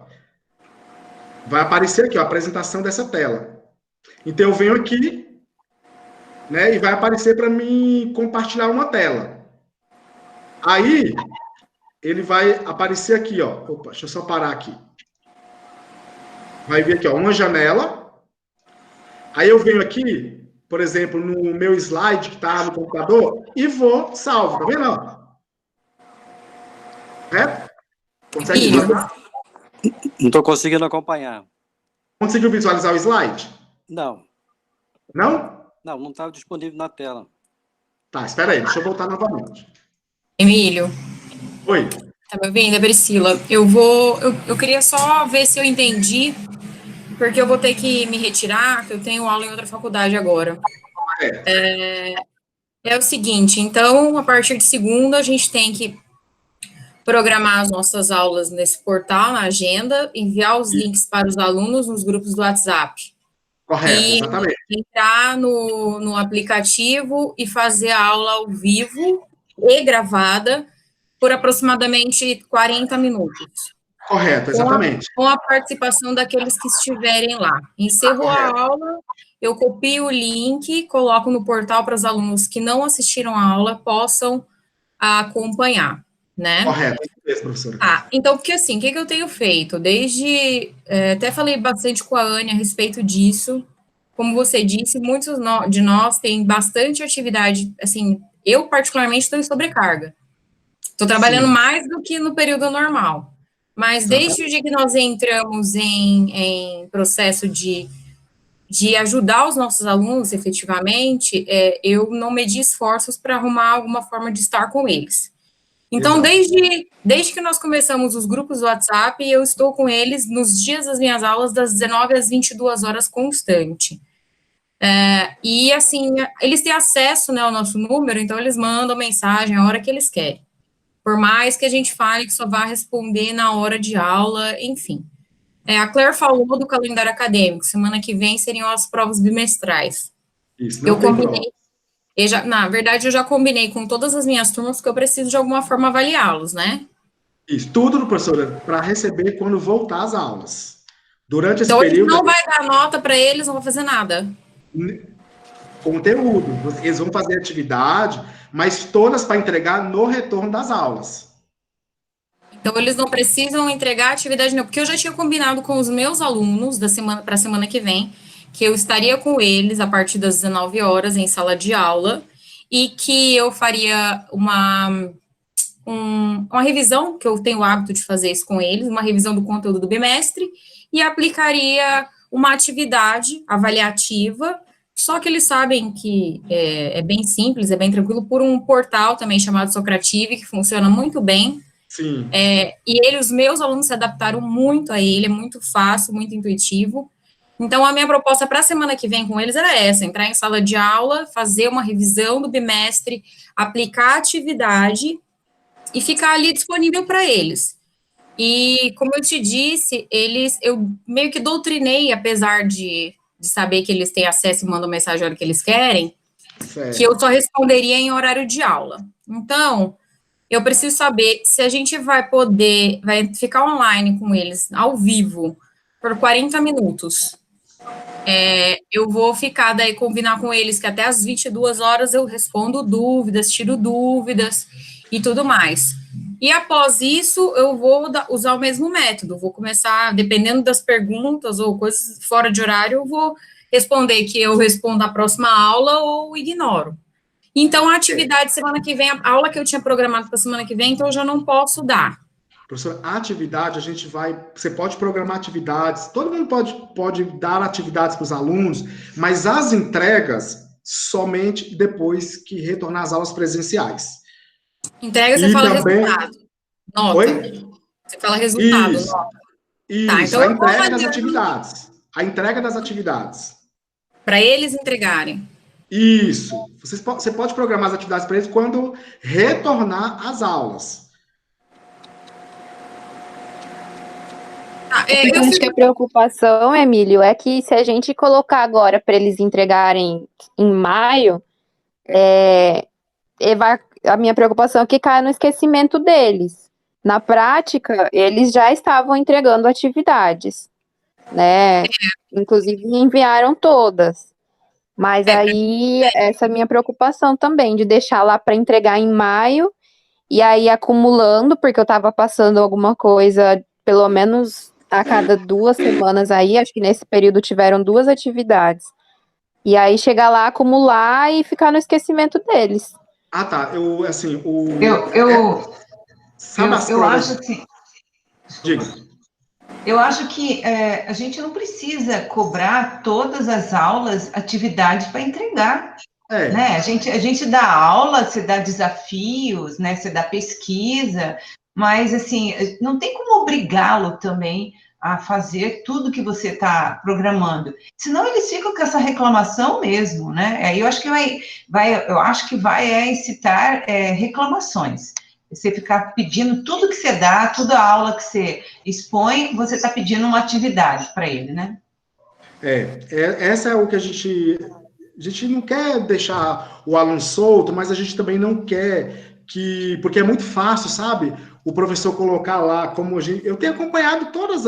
Vai aparecer aqui, ó, a apresentação dessa tela. Então, eu venho aqui, né, e vai aparecer para mim compartilhar uma tela. Aí, ele vai aparecer aqui, ó. Opa, deixa eu só parar aqui. Vai vir aqui, ó, uma janela. Aí, eu venho aqui, por exemplo, no meu slide que está no computador, e vou salvo, tá vendo? Consegue visualizar? Não estou conseguindo acompanhar. Conseguiu visualizar o slide? Não. Não? Não estava disponível na tela. Tá, espera aí, deixa eu voltar novamente. Emílio. Oi. Tá me ouvindo? É Priscila. Eu queria só ver se eu entendi, porque eu vou ter que me retirar, que eu tenho aula em outra faculdade agora. É o seguinte, então, a partir de segunda, a gente tem que programar as nossas aulas nesse portal, na agenda, enviar os links para os alunos nos grupos do WhatsApp. Correto, exatamente. Entrar no aplicativo e fazer a aula ao vivo e gravada por aproximadamente 40 minutos. Correto, exatamente. Com a participação daqueles que estiverem lá. Encerrou a aula, eu copio o link, coloco no portal para os alunos que não assistiram a aula possam acompanhar, né? Correto, isso mesmo, professora. Então, porque assim, o que eu tenho feito? Desde, até falei bastante com a Anne a respeito disso, como você disse, muitos de nós têm bastante atividade, assim, eu particularmente estou em sobrecarga. Estou trabalhando mais do que no período normal. Mas desde o dia que nós entramos em processo de ajudar os nossos alunos, efetivamente, eu não medi esforços para arrumar alguma forma de estar com eles. Então, desde que nós começamos os grupos do WhatsApp, eu estou com eles nos dias das minhas aulas, das 19 às 22 horas constante. E, assim, eles têm acesso, né, ao nosso número, então eles mandam mensagem a hora que eles querem. Por mais que a gente fale que só vai responder na hora de aula, enfim. A Claire falou do calendário acadêmico, semana que vem seriam as provas bimestrais. Isso, não tem prova. Na verdade, eu já combinei com todas as minhas turmas que eu preciso de alguma forma avaliá-los, né? Isso, tudo, professora, para receber quando voltar às aulas. Durante esse período... Então, não vai dar nota para eles, não vai fazer nada? Conteúdo. Eles vão fazer atividade, mas todas para entregar no retorno das aulas. Então, eles não precisam entregar atividade, não, porque eu já tinha combinado com os meus alunos para a semana que vem, que eu estaria com eles a partir das 19 horas em sala de aula, e que eu faria uma revisão, que eu tenho o hábito de fazer isso com eles, uma revisão do conteúdo do bimestre, e aplicaria uma atividade avaliativa, só que eles sabem que é bem simples, é bem tranquilo, por um portal também chamado Socrative, que funciona muito bem. Sim. E os meus alunos se adaptaram muito a ele, é muito fácil, muito intuitivo. Então, a minha proposta para a semana que vem com eles era essa, entrar em sala de aula, fazer uma revisão do bimestre, aplicar a atividade e ficar ali disponível para eles. E, como eu te disse, eu meio que doutrinei, apesar de saber que eles têm acesso e mandam mensagem a hora que eles querem, Certo. que eu só responderia em horário de aula. Então, eu preciso saber se a gente vai ficar online com eles, ao vivo, por 40 minutos. Eu vou ficar, daí, combinar com eles que até às 22 horas eu respondo dúvidas, tiro dúvidas e tudo mais. E após isso, eu vou usar o mesmo método, vou começar, dependendo das perguntas ou coisas fora de horário, eu vou responder que eu respondo a próxima aula ou ignoro. Então, a atividade semana que vem, a aula que eu tinha programado para semana que vem, então eu já não posso dar. Professor, a atividade, você pode programar atividades, todo mundo pode dar atividades para os alunos, mas as entregas somente depois que retornar às aulas presenciais. Entrega, você fala também... resultado. Nota. Oi? Você fala resultado, isso, nota. Isso, tá, então a entrega das atividades. A entrega das atividades. Para eles entregarem. Isso. Você pode programar as atividades para eles quando retornar às aulas. Eu acho que a preocupação, Emílio, é que se a gente colocar agora para eles entregarem em maio, a minha preocupação é que caia no esquecimento deles. Na prática, eles já estavam entregando atividades, né? Inclusive enviaram todas. Mas aí, essa é a minha preocupação também, de deixar lá para entregar em maio, e aí acumulando, porque eu estava passando alguma coisa, pelo menos a cada 2 semanas aí, acho que nesse período tiveram 2 atividades. E aí chegar lá, acumular e ficar no esquecimento deles. Ah, tá. Eu acho assim... Diga. Eu acho que a gente não precisa cobrar todas as aulas atividade para entregar. Né? A gente dá aula, você dá desafios, né? Você dá pesquisa, mas assim, não tem como obrigá-lo também a fazer tudo que você está programando. Senão eles ficam com essa reclamação mesmo, né? Aí eu acho que vai incitar reclamações. Você ficar pedindo tudo que você dá, toda aula que você expõe, você está pedindo uma atividade para ele, né? Essa é o que a gente não quer deixar o aluno solto, mas a gente também não quer porque é muito fácil, sabe? O professor colocar lá, eu tenho acompanhado todos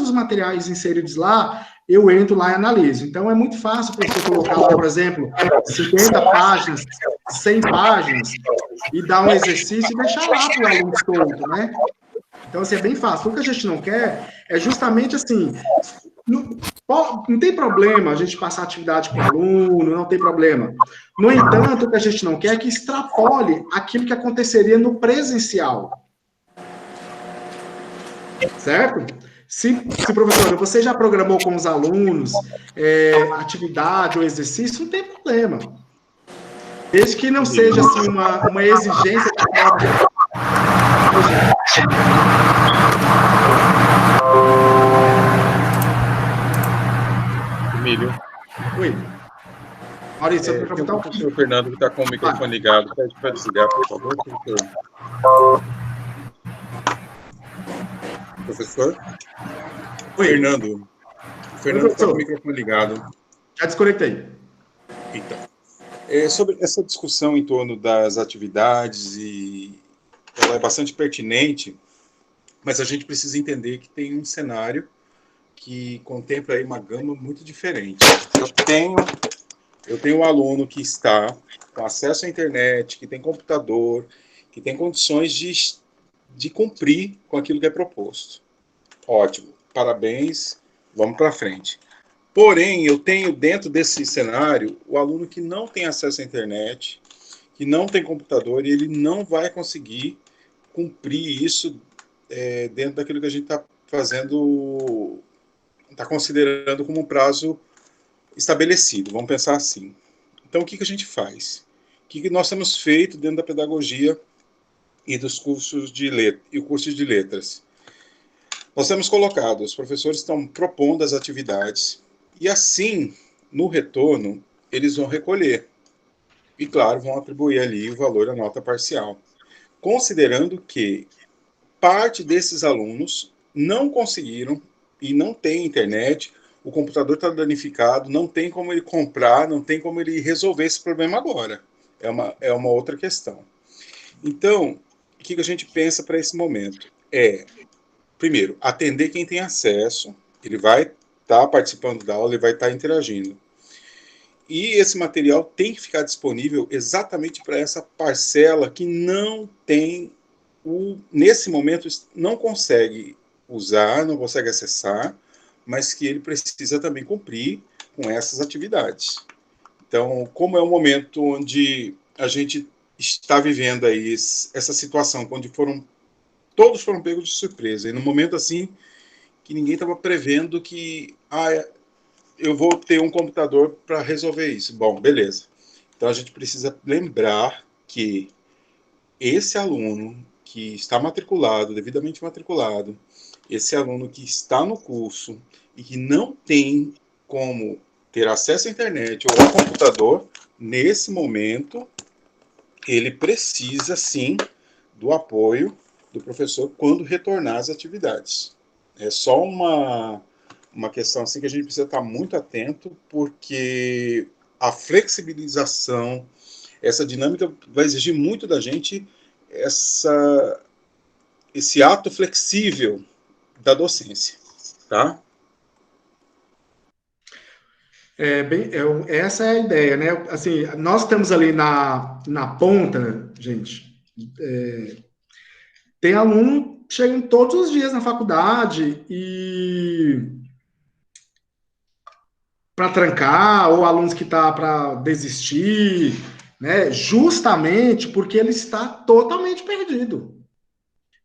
os materiais inseridos lá, eu entro lá e analiso. Então, é muito fácil o professor colocar lá, por exemplo, 50 páginas, 100 páginas, e dar um exercício e deixar lá para o aluno solto, né? Então, assim, é bem fácil. O que a gente não quer é justamente assim, não tem problema a gente passar atividade com o aluno, não tem problema. No entanto, o que a gente não quer é que extrapole aquilo que aconteceria no presencial. Certo? Se professor, você já programou com os alunos atividade ou exercício, não tem problema. Desde que não seja assim, uma exigência da própria. Emílio. Oi. Maurício, eu o professor Fernando que está com o microfone ligado. Pede para desligar, por favor, professor. Professor? Oi. Fernando. O Fernando está com o microfone ligado. Já desconectei. Então. Sobre essa discussão em torno das atividades, e ela é bastante pertinente, mas a gente precisa entender que tem um cenário que contempla aí uma gama muito diferente. Eu tenho eu tenho um aluno que está com acesso à internet, que tem computador, que tem condições de cumprir com aquilo que é proposto. Ótimo, parabéns, vamos para frente. Porém, eu tenho dentro desse cenário o aluno que não tem acesso à internet, que não tem computador, e ele não vai conseguir cumprir isso dentro daquilo que a gente está fazendo, está considerando como um prazo estabelecido, vamos pensar assim. Então, o que a gente faz? O que nós temos feito dentro da pedagogia e dos cursos de letras? Nós temos colocado, os professores estão propondo as atividades, e assim, no retorno, eles vão recolher. E, claro, vão atribuir ali o valor da nota parcial. Considerando que parte desses alunos não conseguiram e não tem internet, o computador está danificado, não tem como ele comprar, não tem como ele resolver esse problema agora. É uma outra questão. Então, o que a gente pensa para esse momento? Primeiro, atender quem tem acesso, ele vai estar participando da aula, ele vai estar interagindo. E esse material tem que ficar disponível exatamente para essa parcela que não tem, nesse momento, não consegue usar, não consegue acessar, mas que ele precisa também cumprir com essas atividades. Então, como é um momento onde a gente está vivendo aí essa situação, onde todos foram pegos de surpresa, e num momento assim, que ninguém estava prevendo que eu vou ter um computador para resolver isso. Bom, beleza. Então, a gente precisa lembrar que esse aluno que está matriculado, devidamente matriculado, esse aluno que está no curso e que não tem como ter acesso à internet ou ao computador, nesse momento, ele precisa, sim, do apoio do professor quando retornar às atividades. É só uma questão assim que a gente precisa estar muito atento, porque a flexibilização, essa dinâmica vai exigir muito da gente esse ato flexível da docência, tá? Essa é a ideia, né? Assim, nós estamos ali na ponta, gente. Tem aluno que chega todos os dias na faculdade e para trancar, ou alunos que tá para desistir, né? Justamente porque ele está totalmente perdido.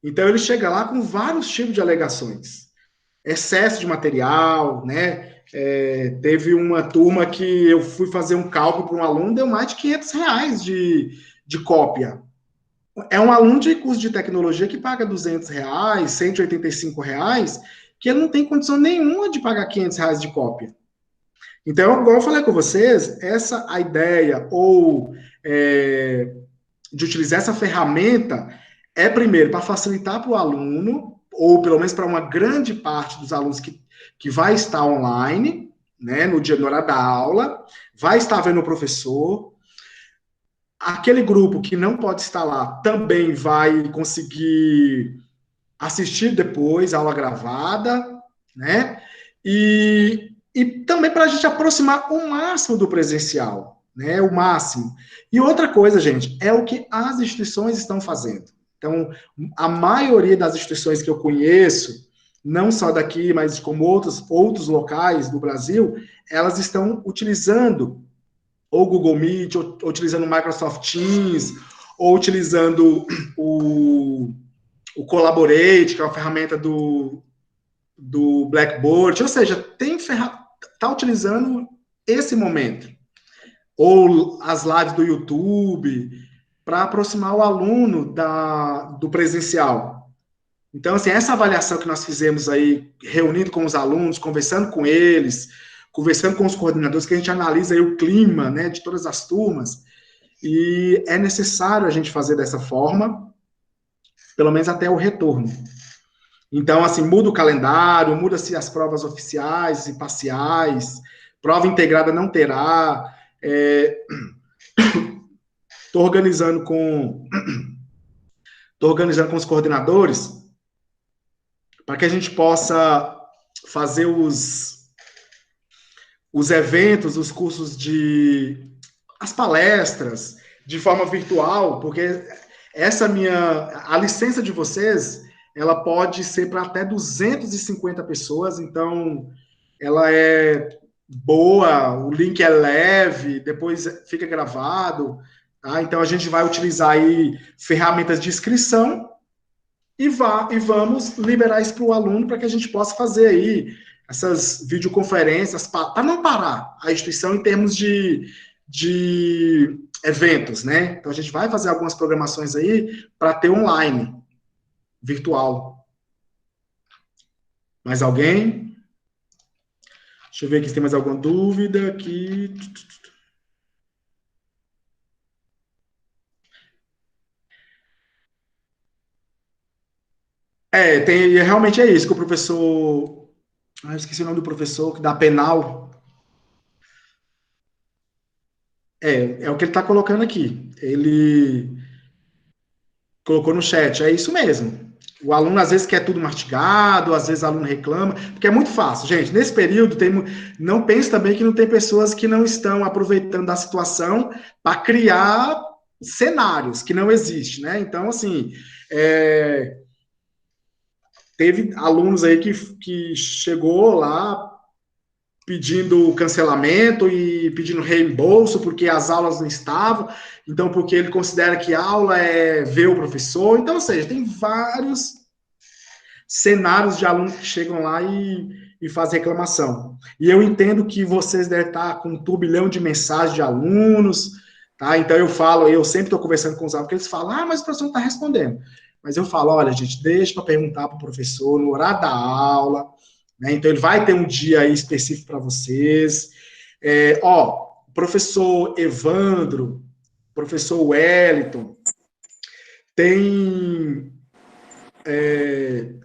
Então ele chega lá com vários tipos de alegações. Excesso de material, né? Teve uma turma que eu fui fazer um cálculo para um aluno, deu mais de R$500 de cópia. É um aluno de curso de tecnologia que paga R$200, R$185, que ele não tem condição nenhuma de pagar R$500 de cópia. Então, igual eu falei com vocês, a ideia de utilizar essa ferramenta primeiro, para facilitar para o aluno, ou pelo menos para uma grande parte dos alunos que vai estar online, né, no horário da aula, vai estar vendo o professor. Aquele grupo que não pode estar lá também vai conseguir assistir depois a aula gravada, né? E também para a gente aproximar o máximo do presencial, né? O máximo. E outra coisa, gente, é o que as instituições estão fazendo. Então, a maioria das instituições que eu conheço, não só daqui, mas como outros locais do Brasil, elas estão utilizando ou Google Meet, ou utilizando o Microsoft Teams, ou utilizando o Collaborate, que é uma ferramenta do Blackboard, ou seja, está utilizando esse momento. Ou as lives do YouTube, para aproximar o aluno do presencial. Então, assim, essa avaliação que nós fizemos aí, reunindo com os alunos, conversando com eles, conversando com os coordenadores, que a gente analisa aí o clima, né, de todas as turmas, e é necessário a gente fazer dessa forma, pelo menos até o retorno. Então, assim, muda o calendário, muda-se as provas oficiais e parciais, prova integrada não terá. Estou organizando com os coordenadores para que a gente possa fazer os os eventos, os cursos as palestras, de forma virtual, porque a licença de vocês, ela pode ser para até 250 pessoas, então ela é boa, o link é leve, depois fica gravado, tá? Então a gente vai utilizar aí ferramentas de inscrição e vamos liberar isso para o aluno para que a gente possa fazer aí essas videoconferências para não parar a instituição em termos de eventos, né? Então a gente vai fazer algumas programações aí para ter online, virtual. Mais alguém? Deixa eu ver aqui se tem mais alguma dúvida aqui. Realmente é isso, que o professor... eu esqueci o nome do professor, que dá penal. É o que ele está colocando aqui. Ele colocou no chat, é isso mesmo. O aluno, às vezes, quer tudo mastigado, às vezes o aluno reclama, porque é muito fácil. Gente, nesse período, não pense também que não tem pessoas que não estão aproveitando da situação para criar cenários que não existem, né? Então, assim, teve alunos aí que chegou lá pedindo cancelamento e pedindo reembolso porque as aulas não estavam, então porque ele considera que a aula é ver o professor, então, ou seja, tem vários cenários de alunos que chegam lá e fazem reclamação. E eu entendo que vocês devem estar com um turbilhão de mensagens de alunos, tá? Então eu sempre estou conversando com os alunos, porque eles falam, mas o professor não está respondendo. Mas eu falo, olha, gente, deixa para perguntar para o professor no horário da aula, né? Então, ele vai ter um dia aí específico para vocês. Professor Evandro, professor Wellington, tem...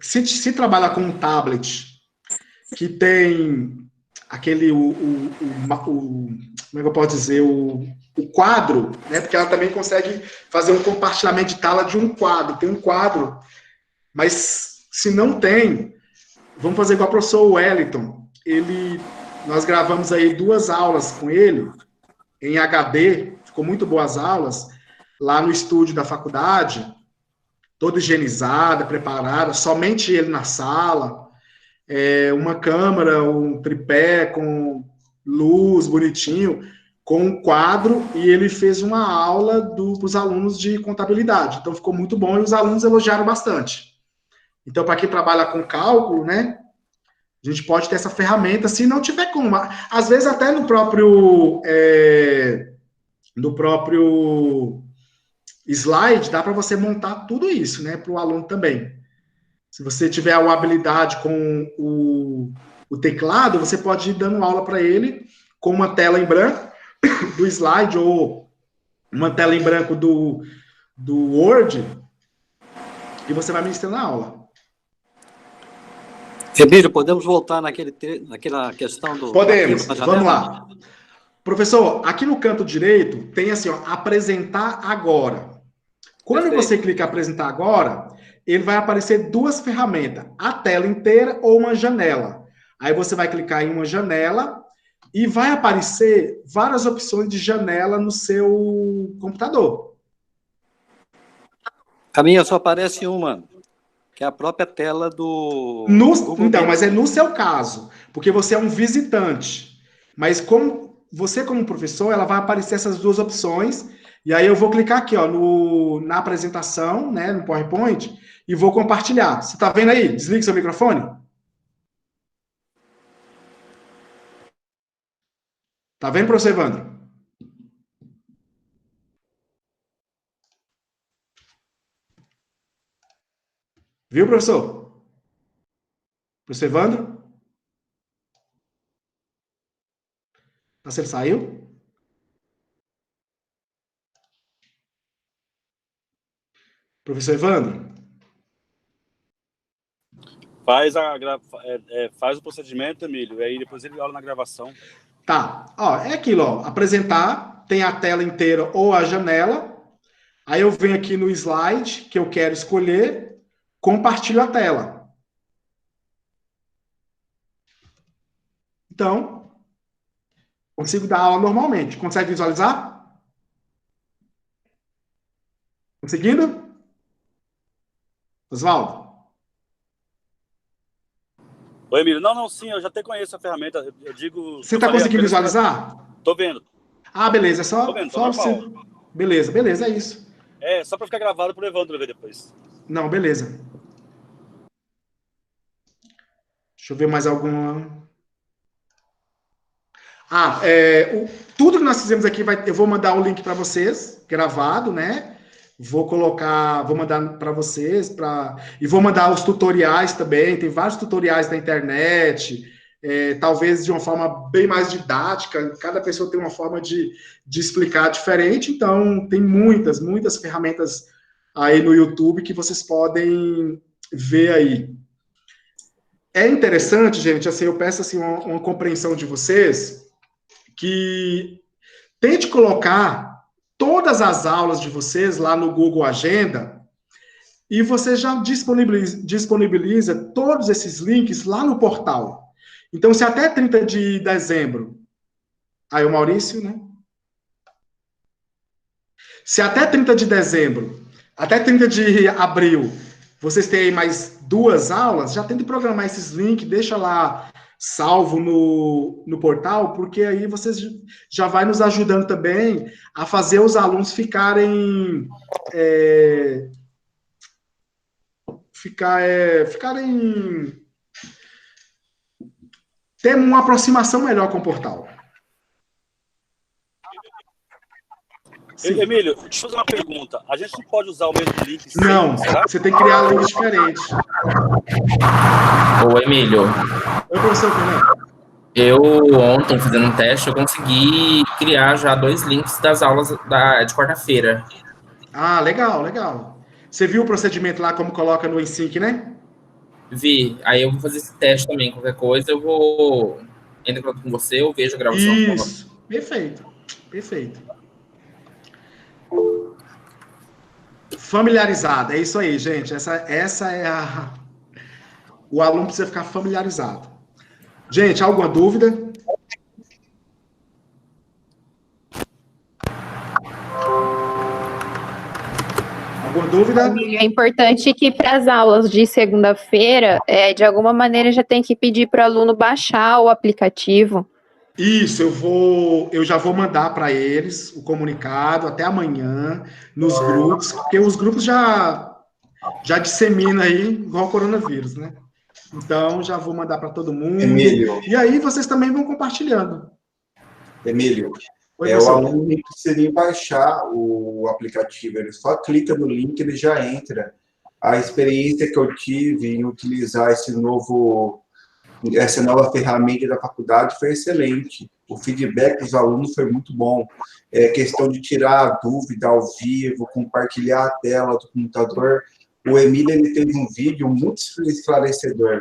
se trabalha com um tablet que tem aquele... como é que eu posso dizer? O quadro, né? Porque ela também consegue fazer um compartilhamento de tela de um quadro. Tem um quadro, mas se não tem... Vamos fazer igual o professor Wellington. Nós gravamos aí 2 aulas com ele, em HD, ficou muito boas aulas, lá no estúdio da faculdade, toda higienizada, preparada, somente ele na sala, uma câmera, um tripé com luz, bonitinho, com um quadro, e ele fez uma aula para os alunos de contabilidade. Então, ficou muito bom e os alunos elogiaram bastante. Então, para quem trabalha com cálculo, né, a gente pode ter essa ferramenta, se não tiver como. Às vezes, até no próprio slide, dá para você montar tudo isso, né, para o aluno também. Se você tiver uma habilidade com o teclado, você pode ir dando aula para ele com uma tela em branco do slide ou uma tela em branco do Word, e você vai ministrando a aula. Emílio, podemos voltar naquela questão do... Podemos, vamos lá. Professor, aqui no canto direito tem assim, apresentar agora. Quando você clica em apresentar agora, ele vai aparecer 2 ferramentas, a tela inteira ou uma janela. Aí você vai clicar em uma janela e vai aparecer várias opções de janela no seu computador. A minha só aparece uma, que é a própria tela do... Então, mas é no seu caso, porque você é um visitante. Mas como professor, ela vai aparecer essas 2 opções, e aí eu vou clicar aqui, na apresentação, né, no PowerPoint, e vou compartilhar. Você está vendo aí? Desligue seu microfone. Está vendo, professor Evandro? Viu, professor? Professor Evandro? Você saiu? Professor Evandro? Faz o procedimento, Emílio, e aí depois ele olha na gravação. Tá. É aquilo, apresentar, tem a tela inteira ou a janela, aí eu venho aqui no slide, que eu quero escolher, compartilho a tela. Então, Consigo dar aula normalmente. Consegue visualizar? Conseguindo? Oswaldo? Oi, Emílio. Não, sim, eu já até conheço a ferramenta. Eu digo... Você está conseguindo visualizar? Tô vendo. Ah, beleza. É só... Tô vendo, só normal. você... Beleza, é isso. É, só para ficar gravado pro Evandro ver depois. Não, beleza. Deixa eu ver mais alguma... tudo que nós fizemos aqui, eu vou mandar o link para vocês, gravado, né? Vou mandar para vocês, e vou mandar os tutoriais também, tem vários tutoriais na internet, talvez de uma forma bem mais didática, cada pessoa tem uma forma de explicar diferente, então tem muitas ferramentas aí no YouTube que vocês podem ver aí. É interessante, gente, assim, eu peço assim, uma compreensão de vocês, que tente colocar todas as aulas de vocês lá no Google Agenda e você já disponibiliza todos esses links lá no portal. Então, se até 30 de dezembro... Aí o Maurício, né? Se até 30 de dezembro, até 30 de abril, vocês têm mais 2 aulas, já tente programar esses links, deixa lá salvo no portal, porque aí vocês já vai nos ajudando também a fazer os alunos ficarem ter uma aproximação melhor com o portal. Sim. Emílio, deixa eu fazer uma pergunta. A gente não pode usar o mesmo link sempre, não, será? Você tem que criar links diferentes. Ô, Emílio. Oi, professor Fernando. Eu, ontem, fazendo um teste, eu consegui criar já 2 links das aulas de quarta-feira. Ah, legal. Você viu o procedimento lá, como coloca no Ensync, né? Vi. Aí eu vou fazer esse teste também. Qualquer coisa, eu vou entrar em contato com você, eu vejo a gravação. Isso. Perfeito. Familiarizado. É isso aí, gente. Essa é a... O aluno precisa ficar familiarizado. Gente, alguma dúvida? Alguma dúvida? É importante que para as aulas de segunda-feira, de alguma maneira já tem que pedir para o aluno baixar o aplicativo. Isso, eu já vou mandar para eles o comunicado até amanhã nos grupos, porque os grupos já disseminam aí igual o coronavírus, né? Então, já vou mandar para todo mundo. Emílio. E aí, vocês também vão compartilhando. Emílio, Oi, o aluno nem precisa baixar o aplicativo, ele só clica no link e ele já entra. A experiência que eu tive em utilizar essa nova ferramenta da faculdade foi excelente. O feedback dos alunos foi muito bom. Questão de tirar a dúvida ao vivo, compartilhar a tela do computador. O Emílio, ele teve um vídeo muito esclarecedor.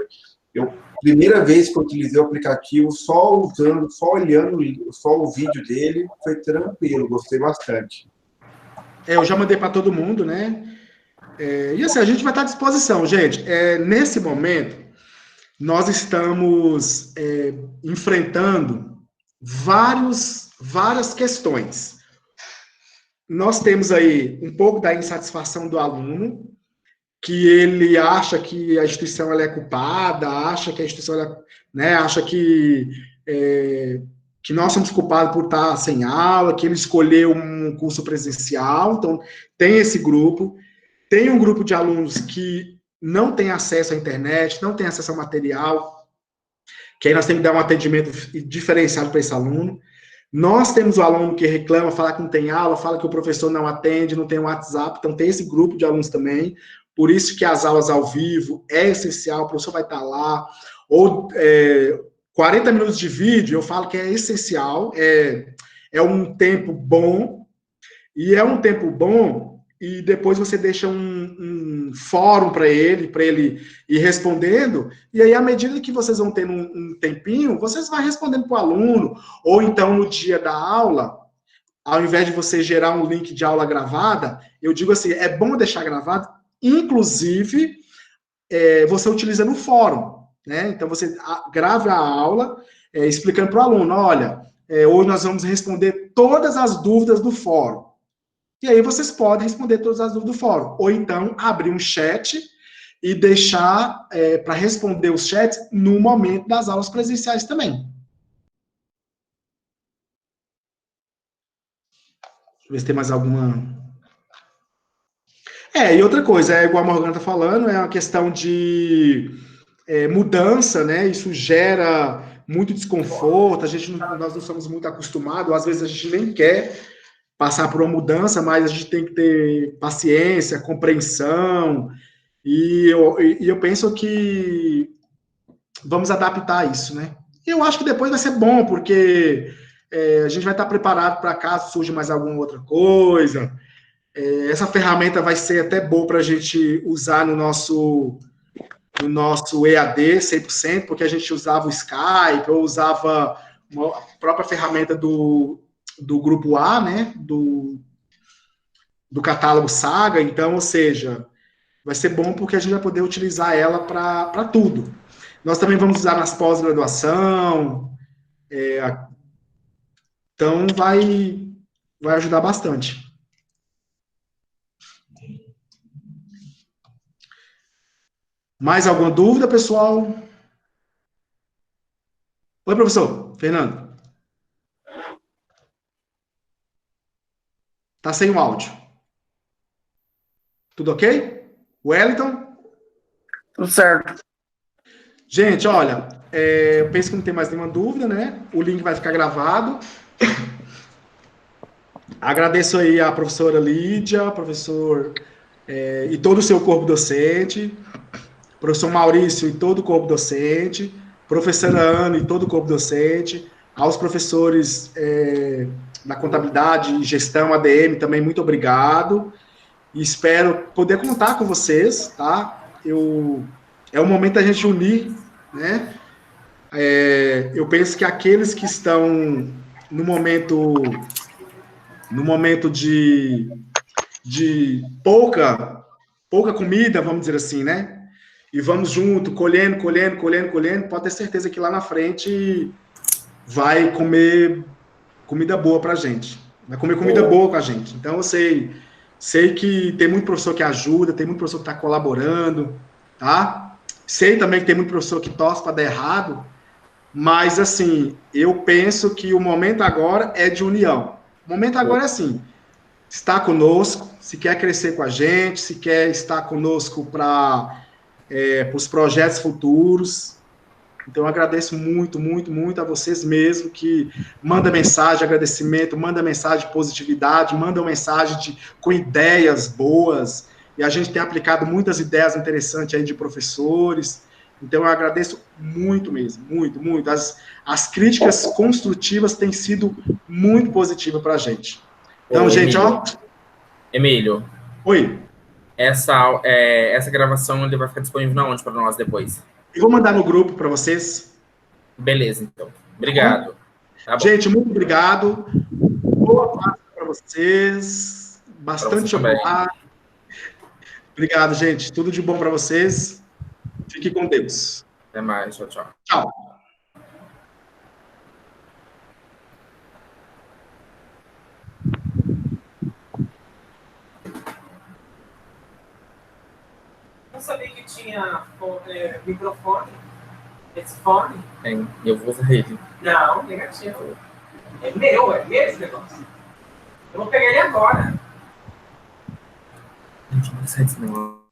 Primeira vez que eu utilizei o aplicativo, só olhando o vídeo dele, foi tranquilo, gostei bastante. Eu já mandei para todo mundo, né? E assim, a gente vai estar à disposição, gente. Nesse momento, nós estamos enfrentando várias questões. Nós temos aí um pouco da insatisfação do aluno, que ele acha que a instituição ela é culpada, acha que a instituição acha que nós somos culpados por estar sem aula, que ele escolheu um curso presencial. Então, tem esse grupo. Tem um grupo de alunos que não tem acesso à internet, não tem acesso ao material, que aí nós temos que dar um atendimento diferenciado para esse aluno. Nós temos o aluno que reclama, fala que não tem aula, fala que o professor não atende, não tem WhatsApp, então tem esse grupo de alunos também. Por isso que as aulas ao vivo é essencial, o professor vai estar lá. Ou 40 minutos de vídeo, eu falo que é essencial, é um tempo bom, e é um tempo bom, e depois você deixa um fórum para ele ir respondendo, e aí, à medida que vocês vão tendo um tempinho, vocês vão respondendo para o aluno, ou então no dia da aula, ao invés de você gerar um link de aula gravada, eu digo assim, é bom deixar gravado, inclusive, você utiliza no fórum, né? Então, você grava a aula explicando para o aluno, olha, hoje nós vamos responder todas as dúvidas do fórum. E aí vocês podem responder todas as dúvidas do fórum. Ou então, abrir um chat e deixar para responder os chats no momento das aulas presenciais também. Deixa eu ver se tem mais alguma... E outra coisa, igual a Morgana está falando, é uma questão de mudança, né? Isso gera muito desconforto, nós não somos muito acostumados, às vezes a gente nem quer passar por uma mudança, mas a gente tem que ter paciência, compreensão, e eu penso que vamos adaptar isso, né? Eu acho que depois vai ser bom, porque a gente vai estar preparado para caso surja mais alguma outra coisa. Essa ferramenta vai ser até boa para a gente usar no nosso EAD 100%, porque a gente usava o Skype, ou usava a própria ferramenta do grupo A, né, do catálogo Saga. Então, ou seja, vai ser bom porque a gente vai poder utilizar ela para tudo. Nós também vamos usar nas pós-graduação, então vai ajudar bastante. Mais alguma dúvida, pessoal? Oi, professor. Fernando. Tá sem o áudio. Tudo ok? Wellington? Tudo certo. Gente, olha, eu penso que não tem mais nenhuma dúvida, né? O link vai ficar gravado. Agradeço aí a professora Lídia, professor e todo o seu corpo docente, professor Maurício e todo o corpo docente, professora Ana e todo o corpo docente, aos professores da contabilidade, gestão, ADM, também muito obrigado, e espero poder contar com vocês, tá? É o momento da gente unir, né? Eu penso que aqueles que estão no momento de pouca comida, vamos dizer assim, né? E vamos junto, colhendo, pode ter certeza que lá na frente vai comer comida boa pra gente. Vai comer comida boa com a gente. Então, eu sei que tem muito professor que ajuda, tem muito professor que está colaborando, tá? Sei também que tem muito professor que torce para dar errado, mas, assim, eu penso que o momento agora é de união. O momento agora é assim, está conosco, se quer crescer com a gente, se quer estar conosco para os projetos futuros. Então, eu agradeço muito, muito, muito a vocês mesmo que manda mensagem de agradecimento, manda mensagem de positividade, manda mensagem com ideias boas, e a gente tem aplicado muitas ideias interessantes aí de professores. Então, eu agradeço muito mesmo, muito, muito. As críticas construtivas têm sido muito positivas para a gente. Então, gente, ó... Emílio. Oi. Essa gravação ele vai ficar disponível na onde para nós depois? Eu vou mandar no grupo para vocês. Beleza, então. Obrigado. Tá bom. Gente, muito obrigado. Boa tarde para vocês. Bastante chocolate. Obrigado, gente. Tudo de bom para vocês. Fique com Deus. Até mais. Tchau, tchau. Tchau. Não sabia que tinha microfone. Esse fone? Tem. Eu vou usar ele. Não, negativo. É meu esse negócio. Eu vou pegar ele agora. Gente, não sai desse negócio.